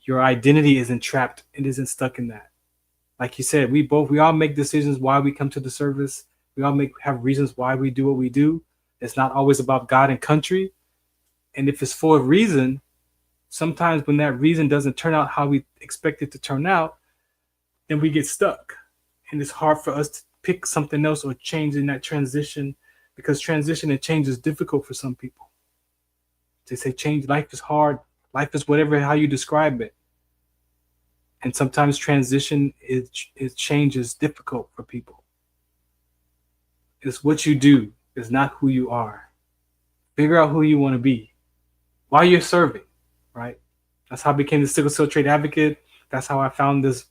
your identity isn't trapped. It isn't stuck in that. Like you said, we all make decisions why we come to the service. We all have reasons why we do what we do. It's not always about God and country. And if it's for a reason, sometimes when that reason doesn't turn out how we expect it to turn out, then we get stuck. And it's hard for us to pick something else or change in that transition, because transition and change is difficult for some people. They say change, life is hard. Life is whatever, how you describe it. And sometimes transition is change is difficult for people. It's what you do. It's not who you are. Figure out who you want to be while you're serving, right? That's how I became the sickle cell trait advocate. That's how I found this,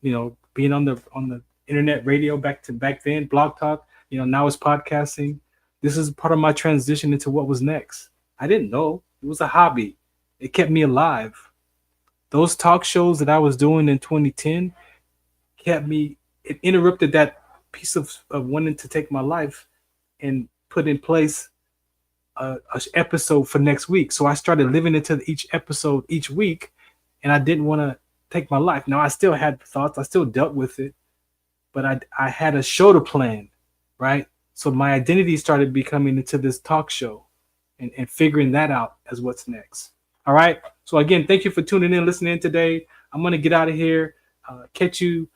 being on the internet radio back then, Blog Talk, now it's podcasting. This is part of my transition into what was next. I didn't know. It was a hobby. It kept me alive. Those talk shows that I was doing in 2010 it interrupted that piece of wanting to take my life and put in place a episode for next week. So I started living into each episode each week, and I didn't want to take my life. Now I still had thoughts. I still dealt with it, but I had a show to plan, right? So my identity started becoming into this talk show and figuring that out as what's next. All right. So again, thank you for tuning in, listening today. I'm going to get out of here. Catch you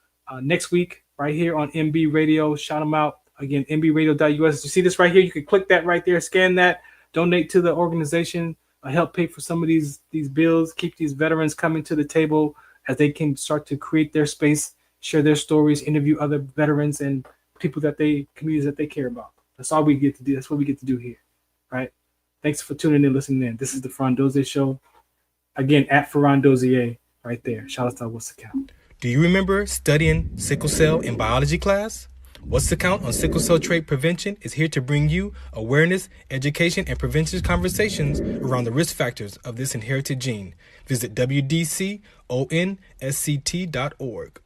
next week right here on MB Radio. Shout them out. Again, mbradio.us. You see this right here? You can click that right there, scan that, donate to the organization, help pay for some of these bills, keep these veterans coming to the table as they can start to create their space, share their stories, interview other veterans and people communities that they care about. That's all we get to do. That's what we get to do here, right? Thanks for tuning in, listening in. This is the Farron Dozier Show. Again, at Farron Dozier, right there. Shout out to What's the Count. Do you remember studying sickle cell in biology class? What's the Count on sickle cell trait prevention is here to bring you awareness, education, and prevention conversations around the risk factors of this inherited gene. Visit wdconsct.org.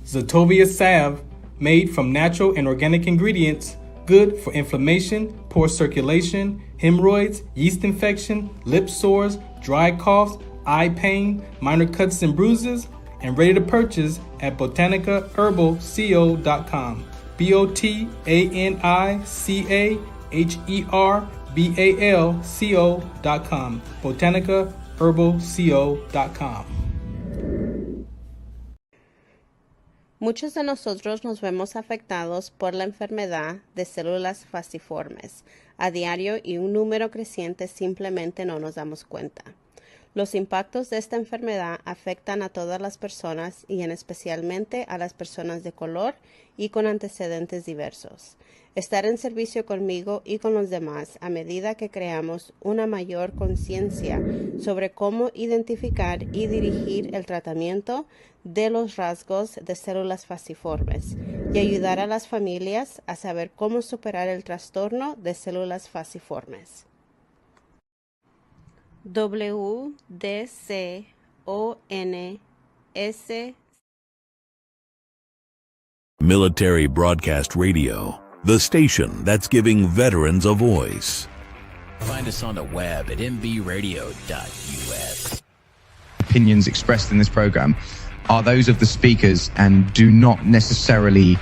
Zetovia salve, made from natural and organic ingredients, good for inflammation, poor circulation, hemorrhoids, yeast infection, lip sores, dry coughs, eye pain, minor cuts and bruises, and ready to purchase at botanicaherbalco.com. botanicaherbalco.com. botanicaherbalco.com. Muchos de nosotros nos vemos afectados por la enfermedad de células falciformes a diario y un número creciente simplemente no nos damos cuenta. Los impactos de esta enfermedad afectan a todas las personas y en especialmente a las personas de color y con antecedentes diversos. Estar en servicio conmigo y con los demás a medida que creamos una mayor conciencia sobre cómo identificar y dirigir el tratamiento de los rasgos de células falciformes y ayudar a las familias a saber cómo superar el trastorno de células falciformes. WDCONS Military Broadcast Radio, the station that's giving veterans a voice. Find us on the web at mbradio.us. Opinions expressed in this program are those of the speakers and do not necessarily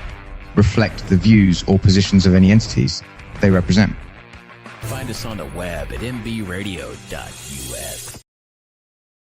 reflect the views or positions of any entities they represent. Find us on the web at mbradio.us.